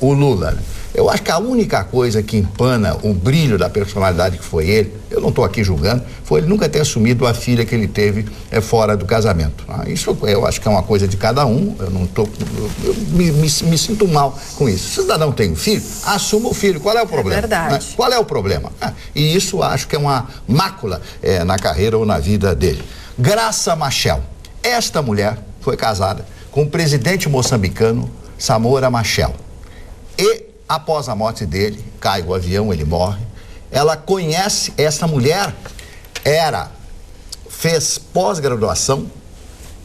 o Lula. Eu acho que a única coisa que empana o brilho da personalidade que foi ele, eu não estou aqui julgando, foi ele nunca ter assumido a filha que ele teve fora do casamento. Isso eu acho que é uma coisa de cada um, eu me sinto mal com isso. Se o cidadão tem um filho, assuma o filho. Qual é o problema? É verdade. Né? Qual é o problema? E isso acho que é uma mácula na carreira ou na vida dele. Graça Machel. Esta mulher foi casada com o presidente moçambicano Samora Machel. E após a morte dele, cai o avião, ele morre. Ela conhece, essa mulher fez pós-graduação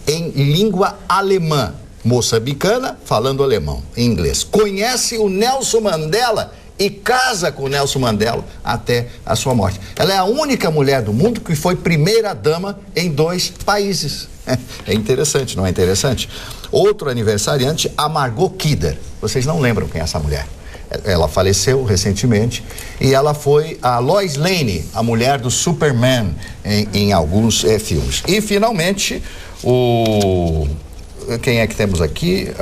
em língua alemã, moçambicana, falando alemão, em inglês. Conhece o Nelson Mandela e casa com o Nelson Mandela até a sua morte. Ela é a única mulher do mundo que foi primeira-dama em 2 países. É interessante, não é interessante? Outro aniversariante, a Margot Kidder. Vocês não lembram quem é essa mulher? Ela faleceu recentemente e ela foi a Lois Lane, a mulher do Superman em alguns filmes. E finalmente, quem é que temos aqui?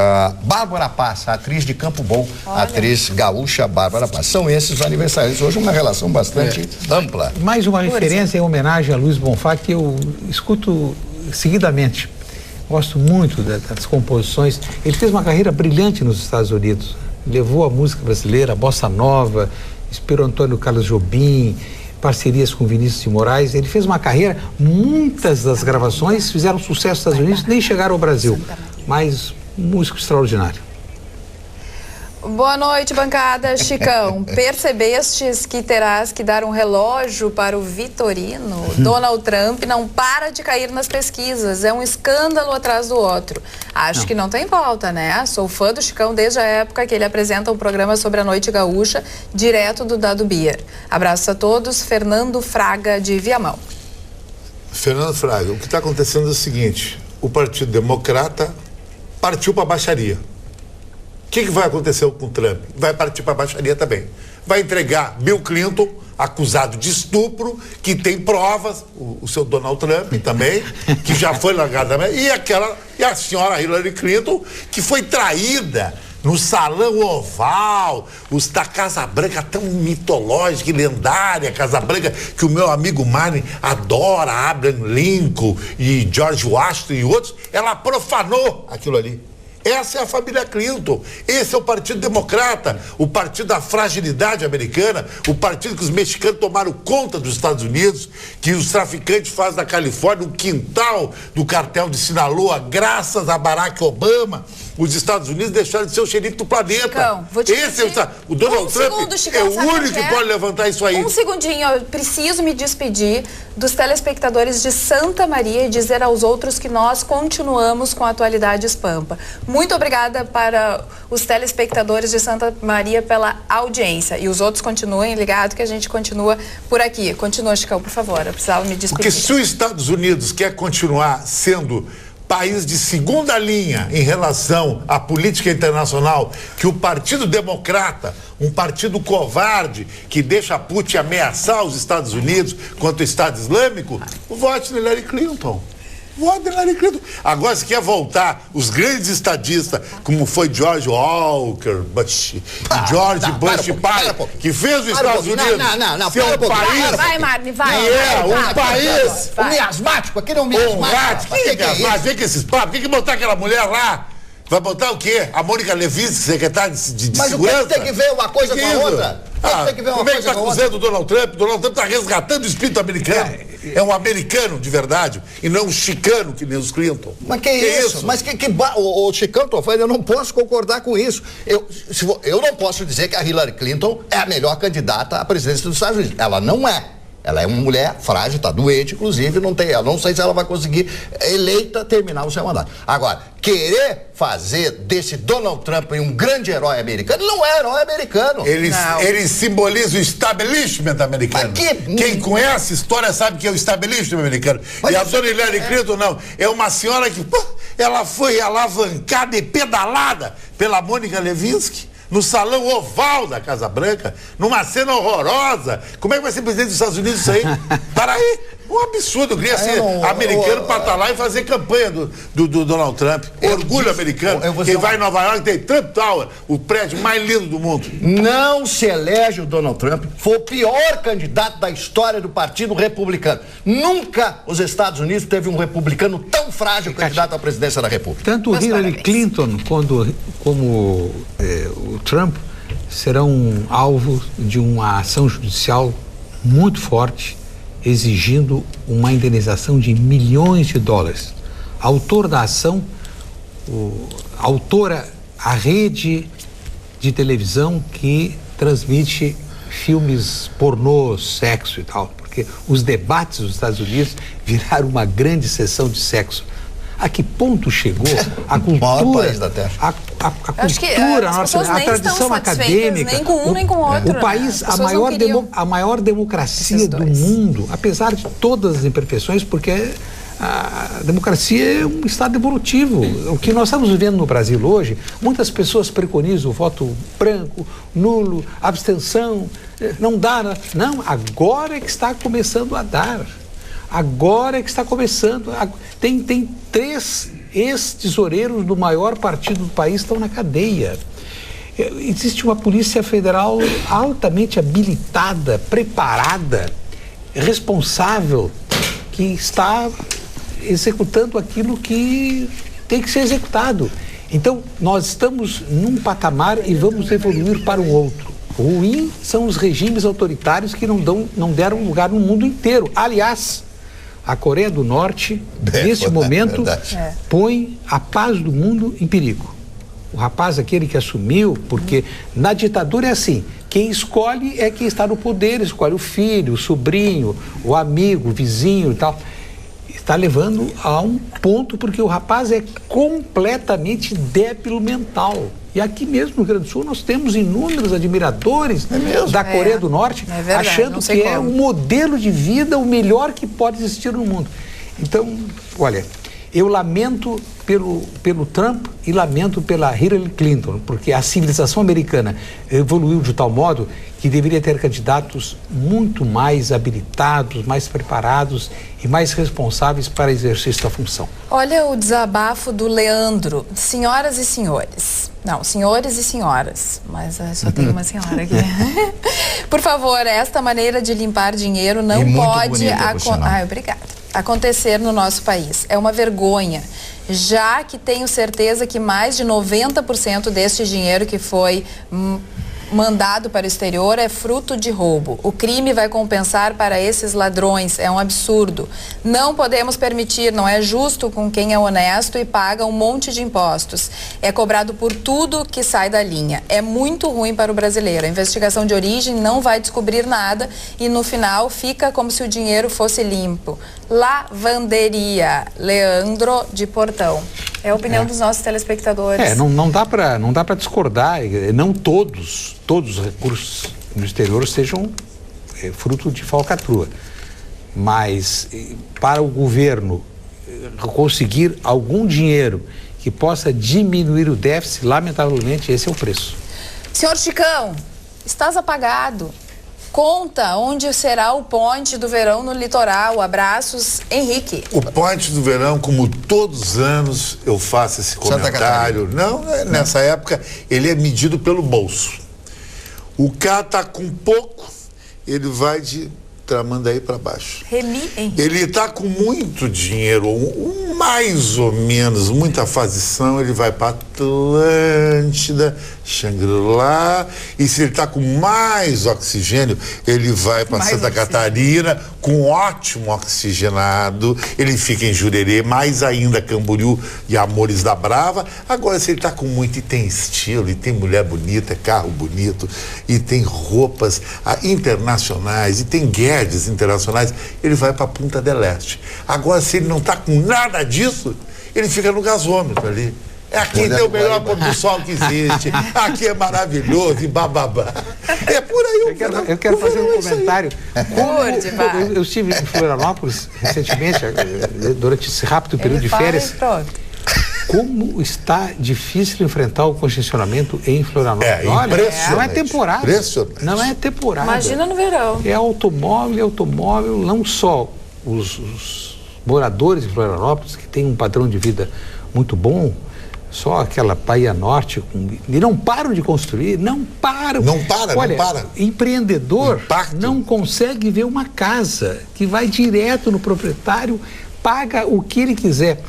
Bárbara Paz, a atriz de Campo Bom, a atriz gaúcha Bárbara Paz. São esses os aniversários. Hoje uma relação bastante ampla. Mais uma referência em homenagem a Luiz Bonfá que eu escuto seguidamente. Gosto muito das composições. Ele fez uma carreira brilhante nos Estados Unidos. Levou a música brasileira, a bossa nova, inspirou Antônio Carlos Jobim, parcerias com Vinícius de Moraes. Ele fez uma carreira, muitas das gravações fizeram sucesso nos Estados Unidos, nem chegaram ao Brasil, mas um músico extraordinário. Boa noite, bancada. Chicão, percebestes que terás que dar um relógio para o Vitorino? Donald Trump não para de cair nas pesquisas, é um escândalo atrás do outro. Acho que não tem volta, né? Sou fã do Chicão desde a época que ele apresenta um programa sobre a Noite Gaúcha, direto do Dado Beer. Abraços a todos, Fernando Fraga de Viamão. Fernando Fraga, o que está acontecendo é o seguinte, o Partido Democrata partiu para a baixaria. O que vai acontecer com o Trump? Vai partir para a baixaria também. Vai entregar Bill Clinton, acusado de estupro, que tem provas, o seu Donald Trump também, que já foi largado também, e a senhora Hillary Clinton, que foi traída no Salão Oval, os da Casa Branca, tão mitológica e lendária, Casa Branca, que o meu amigo Martin adora, Abraham Lincoln e George Washington e outros, ela profanou aquilo ali. Essa é a família Clinton, esse é o Partido Democrata, o partido da fragilidade americana, o partido que os mexicanos tomaram conta dos Estados Unidos, que os traficantes fazem da Califórnia um quintal do cartel de Sinaloa, graças a Barack Obama. Os Estados Unidos deixaram de ser o xerife do planeta. Chicão, vou te pedir o Donald Trump Chicão, é o único que pode levantar isso aí. Um segundinho, eu preciso me despedir dos telespectadores de Santa Maria e dizer aos outros que nós continuamos com a Atualidades Pampa. Muito obrigada para os telespectadores de Santa Maria pela audiência. E os outros continuem ligados que a gente continua por aqui. Continua, Chicão, por favor. Eu precisava me despedir. Porque se os Estados Unidos quer continuar sendo país de segunda linha em relação à política internacional, que o Partido Democrata, um partido covarde que deixa Putin ameaçar os Estados Unidos contra o Estado Islâmico, vote no Hillary Clinton. Vote no Hillary Clinton. Agora, se quer voltar os grandes estadistas, como foi George Walker Bush, George Bush pai, que fez os Estados Unidos ser um país... Vai, Marne, vai. E é um país... Um miasmático, aquele é um miasmático. Vem com esses papos, tem que botar aquela mulher lá. Vai botar o quê? A Mônica Levinsky, secretária de segurança? Mas o que tem que ver uma coisa com a outra? Tem que ver uma como é que coisa está acusando o Donald Trump? O Donald Trump está resgatando o espírito americano. É um americano de verdade e não um chicano que nem os Clinton. Mas que isso? Mas o Chicão, eu não posso concordar com isso. Eu não posso dizer que a Hillary Clinton é a melhor candidata à presidência dos Estados Unidos. Ela não é. Ela é uma mulher frágil, está doente, inclusive, não sei se ela vai conseguir, eleita, terminar o seu mandato. Agora, querer fazer desse Donald Trump um grande herói americano, ele não é herói americano. Ele simboliza o establishment americano. Quem conhece a história sabe que é o establishment americano. E a dona Hillary Clinton não. É uma senhora que ela foi alavancada e pedalada pela Mônica Levinsky no Salão Oval da Casa Branca, numa cena horrorosa. Como é que vai ser presidente dos Estados Unidos isso aí? Para aí, um absurdo. Eu queria ser americano para estar lá e fazer campanha do Donald Trump. Orgulho americano. Quem vai em Nova York tem Trump Tower, o prédio mais lindo do mundo. Não se elege o Donald Trump. Foi o pior candidato da história do Partido Republicano. Nunca os Estados Unidos teve um republicano tão frágil candidato à presidência da República. Tanto Hillary Clinton como o Trump serão alvo de uma ação judicial muito forte, exigindo uma indenização de milhões de dólares. Autor da ação, a rede de televisão que transmite filmes pornô, sexo e tal, porque os debates dos Estados Unidos viraram uma grande sessão de sexo. A que ponto chegou a cultura, país da Terra. a cultura, a tradição acadêmica, nem com um nem com o outro. O país, a maior democracia do mundo, apesar de todas as imperfeições, porque a democracia é um estado evolutivo. O que nós estamos vivendo no Brasil hoje, muitas pessoas preconizam o voto branco, nulo, abstenção, não dá. Não, agora é que está começando a dar. Agora é que está começando. Tem 3 ex-tesoureiros do maior partido do país estão na cadeia. Existe uma Polícia Federal altamente habilitada, preparada, responsável, que está executando aquilo que tem que ser executado. Então, nós estamos num patamar e vamos evoluir para um outro. Ruim são os regimes autoritários que não deram lugar no mundo inteiro. Aliás, a Coreia do Norte, nesse momento, põe a paz do mundo em perigo. O rapaz, aquele que assumiu, porque na ditadura é assim, quem escolhe é quem está no poder, escolhe o filho, o sobrinho, o amigo, o vizinho e tal. Está levando a um ponto, porque o rapaz é completamente débil mental. E aqui mesmo no Rio Grande do Sul nós temos inúmeros admiradores da Coreia do Norte, achando que é um modelo de vida o melhor que pode existir no mundo. Então, olha, Eu lamento pelo Trump e lamento pela Hillary Clinton, porque a civilização americana evoluiu de tal modo que deveria ter candidatos muito mais habilitados, mais preparados e mais responsáveis para exercício da função. Olha o desabafo do Leandro. Senhoras e senhores. Não, senhores e senhoras. Mas só tem uma senhora aqui. Por favor, esta maneira de limpar dinheiro não pode acontecer no nosso país. É uma vergonha. Já que tenho certeza que mais de 90% deste dinheiro que foi mandado para o exterior é fruto de roubo. O crime vai compensar para esses ladrões. É um absurdo. Não podemos permitir, não é justo com quem é honesto e paga um monte de impostos. É cobrado por tudo que sai da linha. É muito ruim para o brasileiro. A investigação de origem não vai descobrir nada e no final fica como se o dinheiro fosse limpo. Lavanderia, Leandro de Portão. É a opinião dos nossos telespectadores. Não dá para discordar. Não todos os recursos no exterior sejam fruto de falcatrua. Mas para o governo conseguir algum dinheiro que possa diminuir o déficit, lamentavelmente esse é o preço. Senhor Chicão, estás apagado. Conta onde será o Ponte do Verão no litoral. Abraços, Henrique. O Ponte do Verão, como todos os anos, eu faço esse comentário. Não, nessa época, ele é medido pelo bolso. O cara tá com pouco, ele vai de Tramandaí para baixo. Remy Henrique. Ele tá com muito dinheiro, mais ou menos, muita fazição, ele vai para Atlântida, Xangri-Lá, e se ele tá com mais oxigênio, ele vai para Santa Catarina, com ótimo oxigenado, ele fica em Jurerê, mais ainda Camboriú e Amores da Brava. Agora, se ele tá com muito, e tem estilo, e tem mulher bonita, carro bonito, e tem roupas internacionais, e tem guedes internacionais, ele vai para Punta del Este. Agora, se ele não tá com nada disso, ele fica no gasômetro ali. Aqui tem o melhor pôr do sol que existe. Aqui é maravilhoso e bababá. É por aí. Eu quero fazer um comentário. Eu estive em Florianópolis recentemente, durante esse rápido período de férias. Como está difícil enfrentar o congestionamento em Florianópolis. Impressionante. Não é temporada. Impressionante. Não é temporada. Imagina no verão. É automóvel, não só os moradores de Florianópolis, que têm um padrão de vida muito bom, só aquela Bahia Norte, e não param de construir, não param. Olha, não para. Empreendedor não consegue ver uma casa, que vai direto no proprietário, paga o que ele quiser.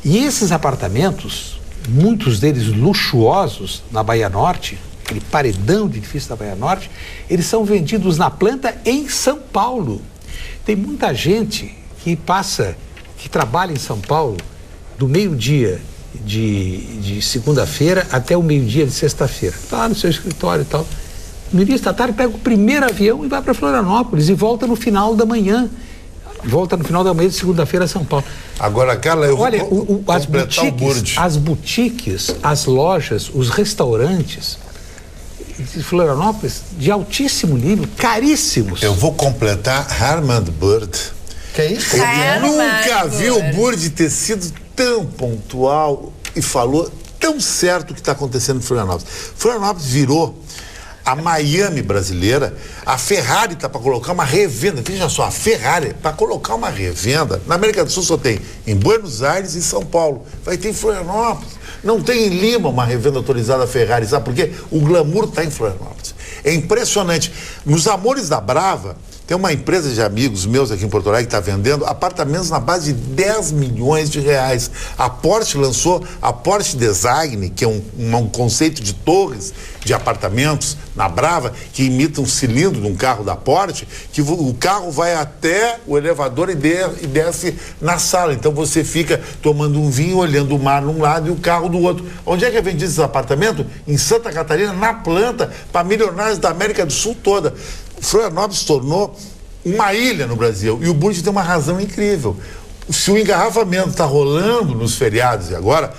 E esses apartamentos, muitos deles luxuosos na Bahia Norte, aquele paredão de edifícios da Bahia Norte, eles são vendidos na planta em São Paulo. Tem muita gente que trabalha em São Paulo do meio-dia de segunda-feira até o meio-dia de sexta-feira. Está lá no seu escritório e tal. No início da tarde pega o primeiro avião e vai para Florianópolis e volta no final da manhã. De segunda-feira a São Paulo. Agora, Carla, olha, as boutiques, as lojas, os restaurantes de Florianópolis de altíssimo nível, caríssimos. Eu vou completar Armand Bird. Que é isso? Ele nunca viu o Bird ter sido tão pontual e falou tão certo o que está acontecendo em Florianópolis. Florianópolis virou a Miami brasileira. A Ferrari está para colocar uma revenda. Veja só, a Ferrari para colocar uma revenda. Na América do Sul só tem em Buenos Aires e São Paulo. Vai ter em Florianópolis. Não tem em Lima uma revenda autorizada Ferrari. Sabe por quê? O glamour está em Florianópolis. É impressionante. Nos Amores da Brava, tem uma empresa de amigos meus aqui em Porto Alegre que está vendendo apartamentos na base de 10 milhões de reais. A Porsche lançou a Porsche Design, que é um conceito de torres de apartamentos na Brava, que imita um cilindro de um carro da Porsche, que o carro vai até o elevador e desce na sala. Então você fica tomando um vinho, olhando o mar num lado e o carro do outro. Onde é que é vendido esse apartamento? Em Santa Catarina, na planta, para milionários da América do Sul toda. Florianópolis se tornou uma ilha no Brasil. E o Burdi tem uma razão incrível. Se o engarrafamento está rolando nos feriados e agora,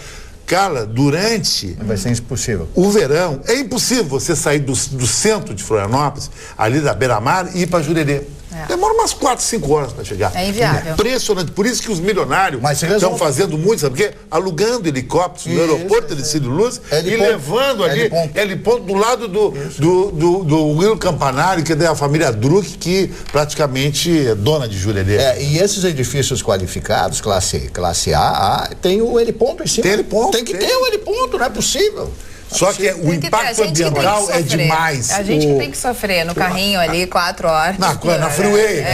Carla, durante... Vai ser impossível. O verão, é impossível você sair do centro de Florianópolis, ali da Beira-Mar, e ir para Jurerê. Demora umas 4, 5 horas para chegar. É inviável. Impressionante. Por isso que os milionários estão fazendo muito, sabe o quê? Alugando helicópteros no aeroporto de Círio Luz e levando ali heliponto do lado do Will Campanário, que é da família Druck, que praticamente é dona de Jurerê. E esses edifícios qualificados, classe A, tem o heliponto em cima. Tem heliponto. Tem que ter o heliponto, não é possível. Só que o impacto ambiental é demais. A gente que tem que sofrer no carrinho ali 4 horas. Na freeway.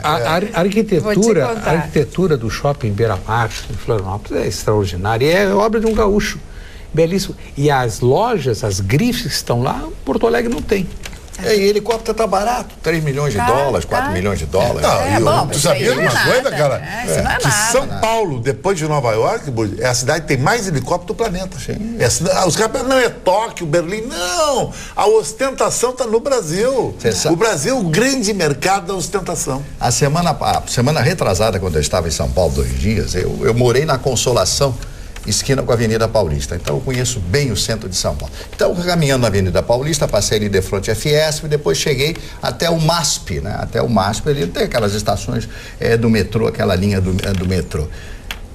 A arquitetura do shopping Beira-Mar, em Florianópolis, é extraordinária. É obra de um gaúcho. Belíssimo. E as lojas, as grifes que estão lá, Porto Alegre não tem. E helicóptero tá barato, 3 milhões de dólares, 4 milhões de dólares. Tu sabia de uma coisa, cara? Isso não é que nada. São Paulo, depois de Nova York, é a cidade que tem mais helicóptero do planeta. Os caras não é Tóquio, Berlim, não. A ostentação está no Brasil. O Brasil é o grande mercado da ostentação. A semana retrasada, quando eu estava em São Paulo 2 dias, eu morei na Consolação, esquina com a Avenida Paulista. Então eu conheço bem o centro de São Paulo. Então, caminhando na Avenida Paulista, passei ali de frente à Fiesp e depois cheguei até o MASP, né? Até o MASP, ali tem aquelas estações do metrô, aquela linha do metrô.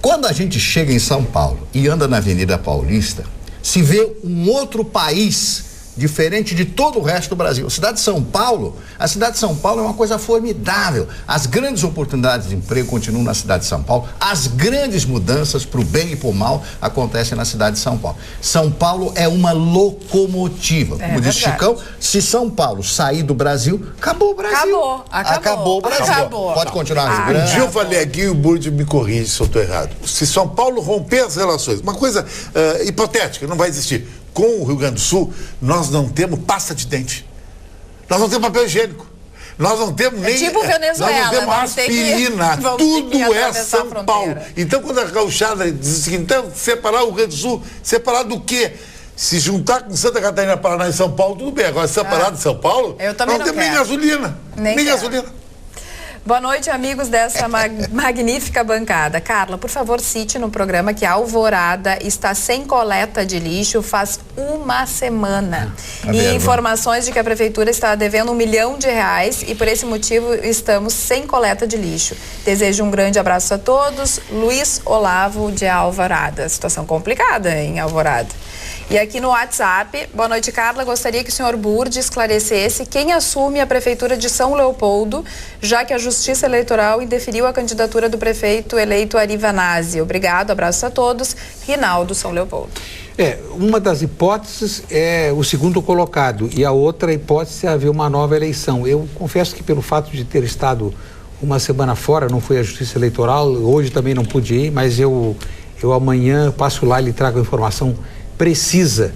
Quando a gente chega em São Paulo e anda na Avenida Paulista, se vê um outro país diferente de todo o resto do Brasil. A cidade de São Paulo é uma coisa formidável. As grandes oportunidades de emprego continuam na cidade de São Paulo. As grandes mudanças para o bem e para o mal acontecem na cidade de São Paulo. São Paulo é uma locomotiva. Como disse Chicão, se São Paulo sair do Brasil, acabou o Brasil. Acabou o Brasil. Pode continuar. Um dia eu falei aqui e o Burdi me corrige se eu estou errado. Se São Paulo romper as relações, uma coisa hipotética, não vai existir. Com o Rio Grande do Sul, nós não temos pasta de dente. Nós não temos papel higiênico. Nós não temos nem... tipo Venezuela. Nós não temos aspirina. Tudo é São Paulo. Então, quando a gauchada diz o seguinte, então, separar o Rio Grande do Sul, separar do quê? Se juntar com Santa Catarina, Paraná e São Paulo, tudo bem. Agora, separado de São Paulo, eu também não temos nem gasolina. Nem gasolina. Boa noite, amigos dessa magnífica bancada. Carla, por favor, cite no programa que a Alvorada está sem coleta de lixo faz uma semana. E informações de que a prefeitura está devendo R$1 milhão e por esse motivo estamos sem coleta de lixo. Desejo um grande abraço a todos. Luiz Olavo de Alvorada. Situação complicada em Alvorada. E aqui no WhatsApp, boa noite, Carla, gostaria que o senhor Burdi esclarecesse quem assume a prefeitura de São Leopoldo, já que a Justiça Eleitoral indeferiu a candidatura do prefeito eleito Ari Vanazzi. Obrigado, abraço a todos. Rinaldo, São Leopoldo. Uma das hipóteses é o segundo colocado e a outra hipótese é haver uma nova eleição. Eu confesso que pelo fato de ter estado uma semana fora, não fui à Justiça Eleitoral, hoje também não pude ir, mas eu amanhã passo lá e lhe trago a informação precisa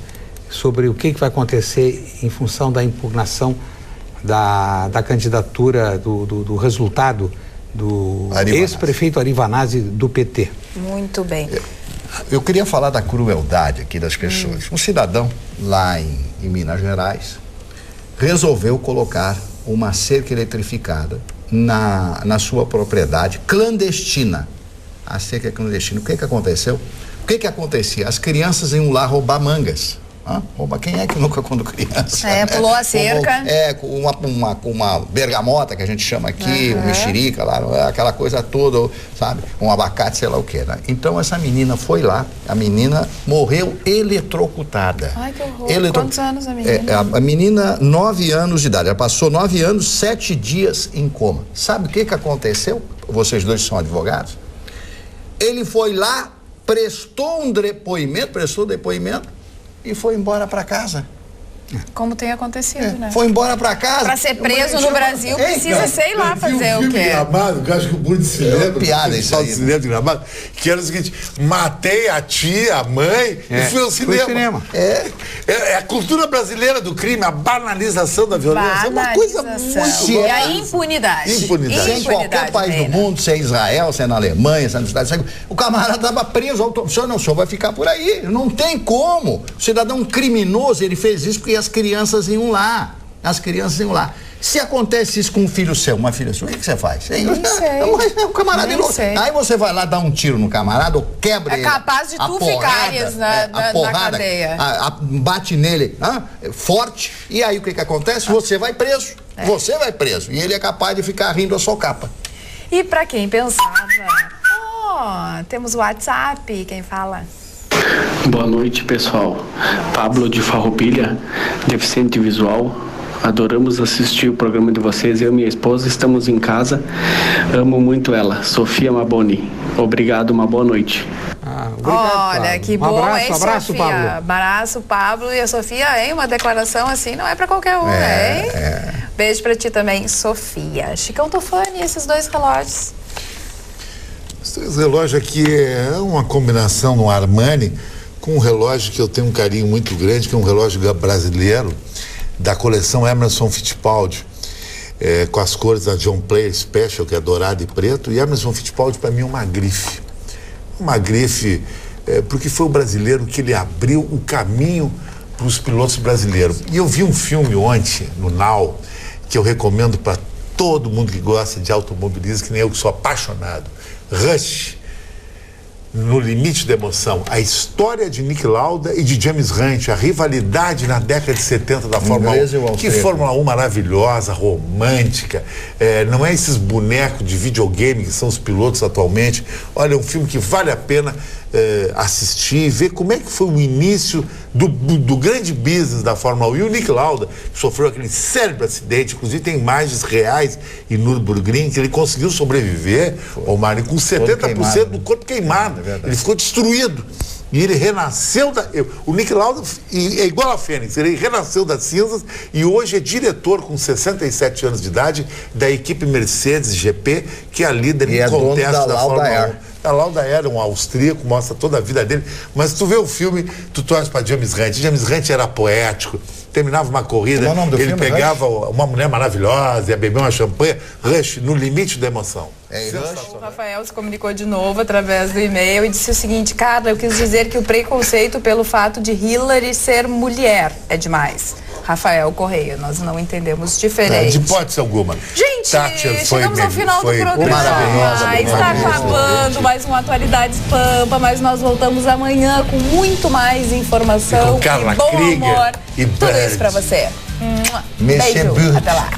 sobre o que vai acontecer em função da impugnação da candidatura, do resultado do ex-prefeito Ari Vanazzi do PT. Muito bem. Eu queria falar da crueldade aqui das pessoas. Um cidadão lá em Minas Gerais resolveu colocar uma cerca eletrificada na sua propriedade clandestina. A cerca clandestina. O que aconteceu? O que acontecia? As crianças iam lá roubar mangas. Quem é que nunca, quando criança? Pulou a cerca. Com uma bergamota, que a gente chama aqui, um mexerica lá, aquela coisa toda, sabe? Um abacate, sei lá o que, né? Então essa menina foi lá, a menina morreu eletrocutada. Ai, que horror. Quantos anos a menina? A menina, 9 anos de idade. Ela passou 9 anos, 7 dias em coma. Sabe o que aconteceu? Vocês dois são advogados. Ele foi lá, prestou depoimento e foi embora para casa. Como tem acontecido, né? Foi embora para casa. Para ser preso no Brasil precisa, sei lá, fazer o quê? Gramado, que eu acho que o Burdi se lembra. Piada isso aí. Cinema de Gramado, que era o seguinte: matei a tia, a mãe e fui ao cinema. É a cultura brasileira do crime, a banalização da violência. É uma coisa muito... E a impunidade. Se em qualquer país do mundo, se é Israel, se é na Alemanha, se é nos Estados Unidos, o camarada estava preso. O senhor vai ficar por aí. Não tem como. O cidadão criminoso, ele fez isso porque as crianças iam lá. Se acontece isso com um filho seu, uma filha sua, o que você faz? O camarada aí você vai lá dar um tiro no camarada ou quebra ele. É capaz de tu ficares na cadeia. Bate nele forte, e aí o que acontece? Você vai preso. Você vai preso. E ele é capaz de ficar rindo a socapa. E para quem pensava, temos o WhatsApp, quem fala? Boa noite, pessoal. Pablo de Farroupilha, deficiente visual. Adoramos assistir o programa de vocês. Eu e minha esposa estamos em casa. Amo muito ela, Sofia Maboni. Obrigado, uma boa noite. Obrigado, Olha, Pablo. que bom, abraço, hein, abraço, Sofia? Pablo. Abraço, Pablo e a Sofia, hein? Uma declaração assim não é pra qualquer um, hein? Beijo pra ti também, Sofia. Chicão Tufani, esses 2 relógios. Esse relógio aqui é uma combinação no Armani com um relógio que eu tenho um carinho muito grande, que é um relógio brasileiro da coleção Emerson Fittipaldi, com as cores da John Player Special, que é dourado e preto. E Emerson Fittipaldi para mim é uma grife. Uma grife, porque foi o brasileiro que ele abriu o caminho para os pilotos brasileiros. E eu vi um filme ontem no Now, que eu recomendo para todo mundo que gosta de automobilismo, que nem eu que sou apaixonado. Rush, No Limite da Emoção, a história de Nick Lauda e de James Hunt, a rivalidade na década de 70 da Fórmula 1. Que Fórmula 1 maravilhosa, romântica, não é esses bonecos de videogame que são os pilotos atualmente. Olha, é um filme que vale a pena assistir e ver como é que foi o início do grande business da Fórmula 1. E o Nick Lauda sofreu aquele célebre acidente, inclusive tem imagens reais em Nürburgring, que ele conseguiu sobreviver, Mário, com 70% do corpo queimado. Ele ficou destruído. E ele renasceu o Nick Lauda é igual a Fênix, ele renasceu das cinzas e hoje é diretor com 67 anos de idade da equipe Mercedes GP, que é a líder em contexto da Fórmula 1. A Lauda era um austríaco, mostra toda a vida dele, mas tu vê o filme, tu torce para James Hunt. James Hunt era poético, terminava uma corrida, ele pegava uma mulher maravilhosa, ia beber uma champanhe. Rush, No Limite da Emoção. O Rafael se comunicou de novo através do e-mail e disse o seguinte: cara, eu quis dizer que o preconceito pelo fato de Hillary ser mulher é demais. Rafael Correia, nós não entendemos diferente. De hipótese alguma. Gente, chegamos ao final do programa. Está acabando mais uma Atualidades Pampa, mas nós voltamos amanhã com muito mais informação e bom humor. E tudo isso pra você. Beijo, até lá.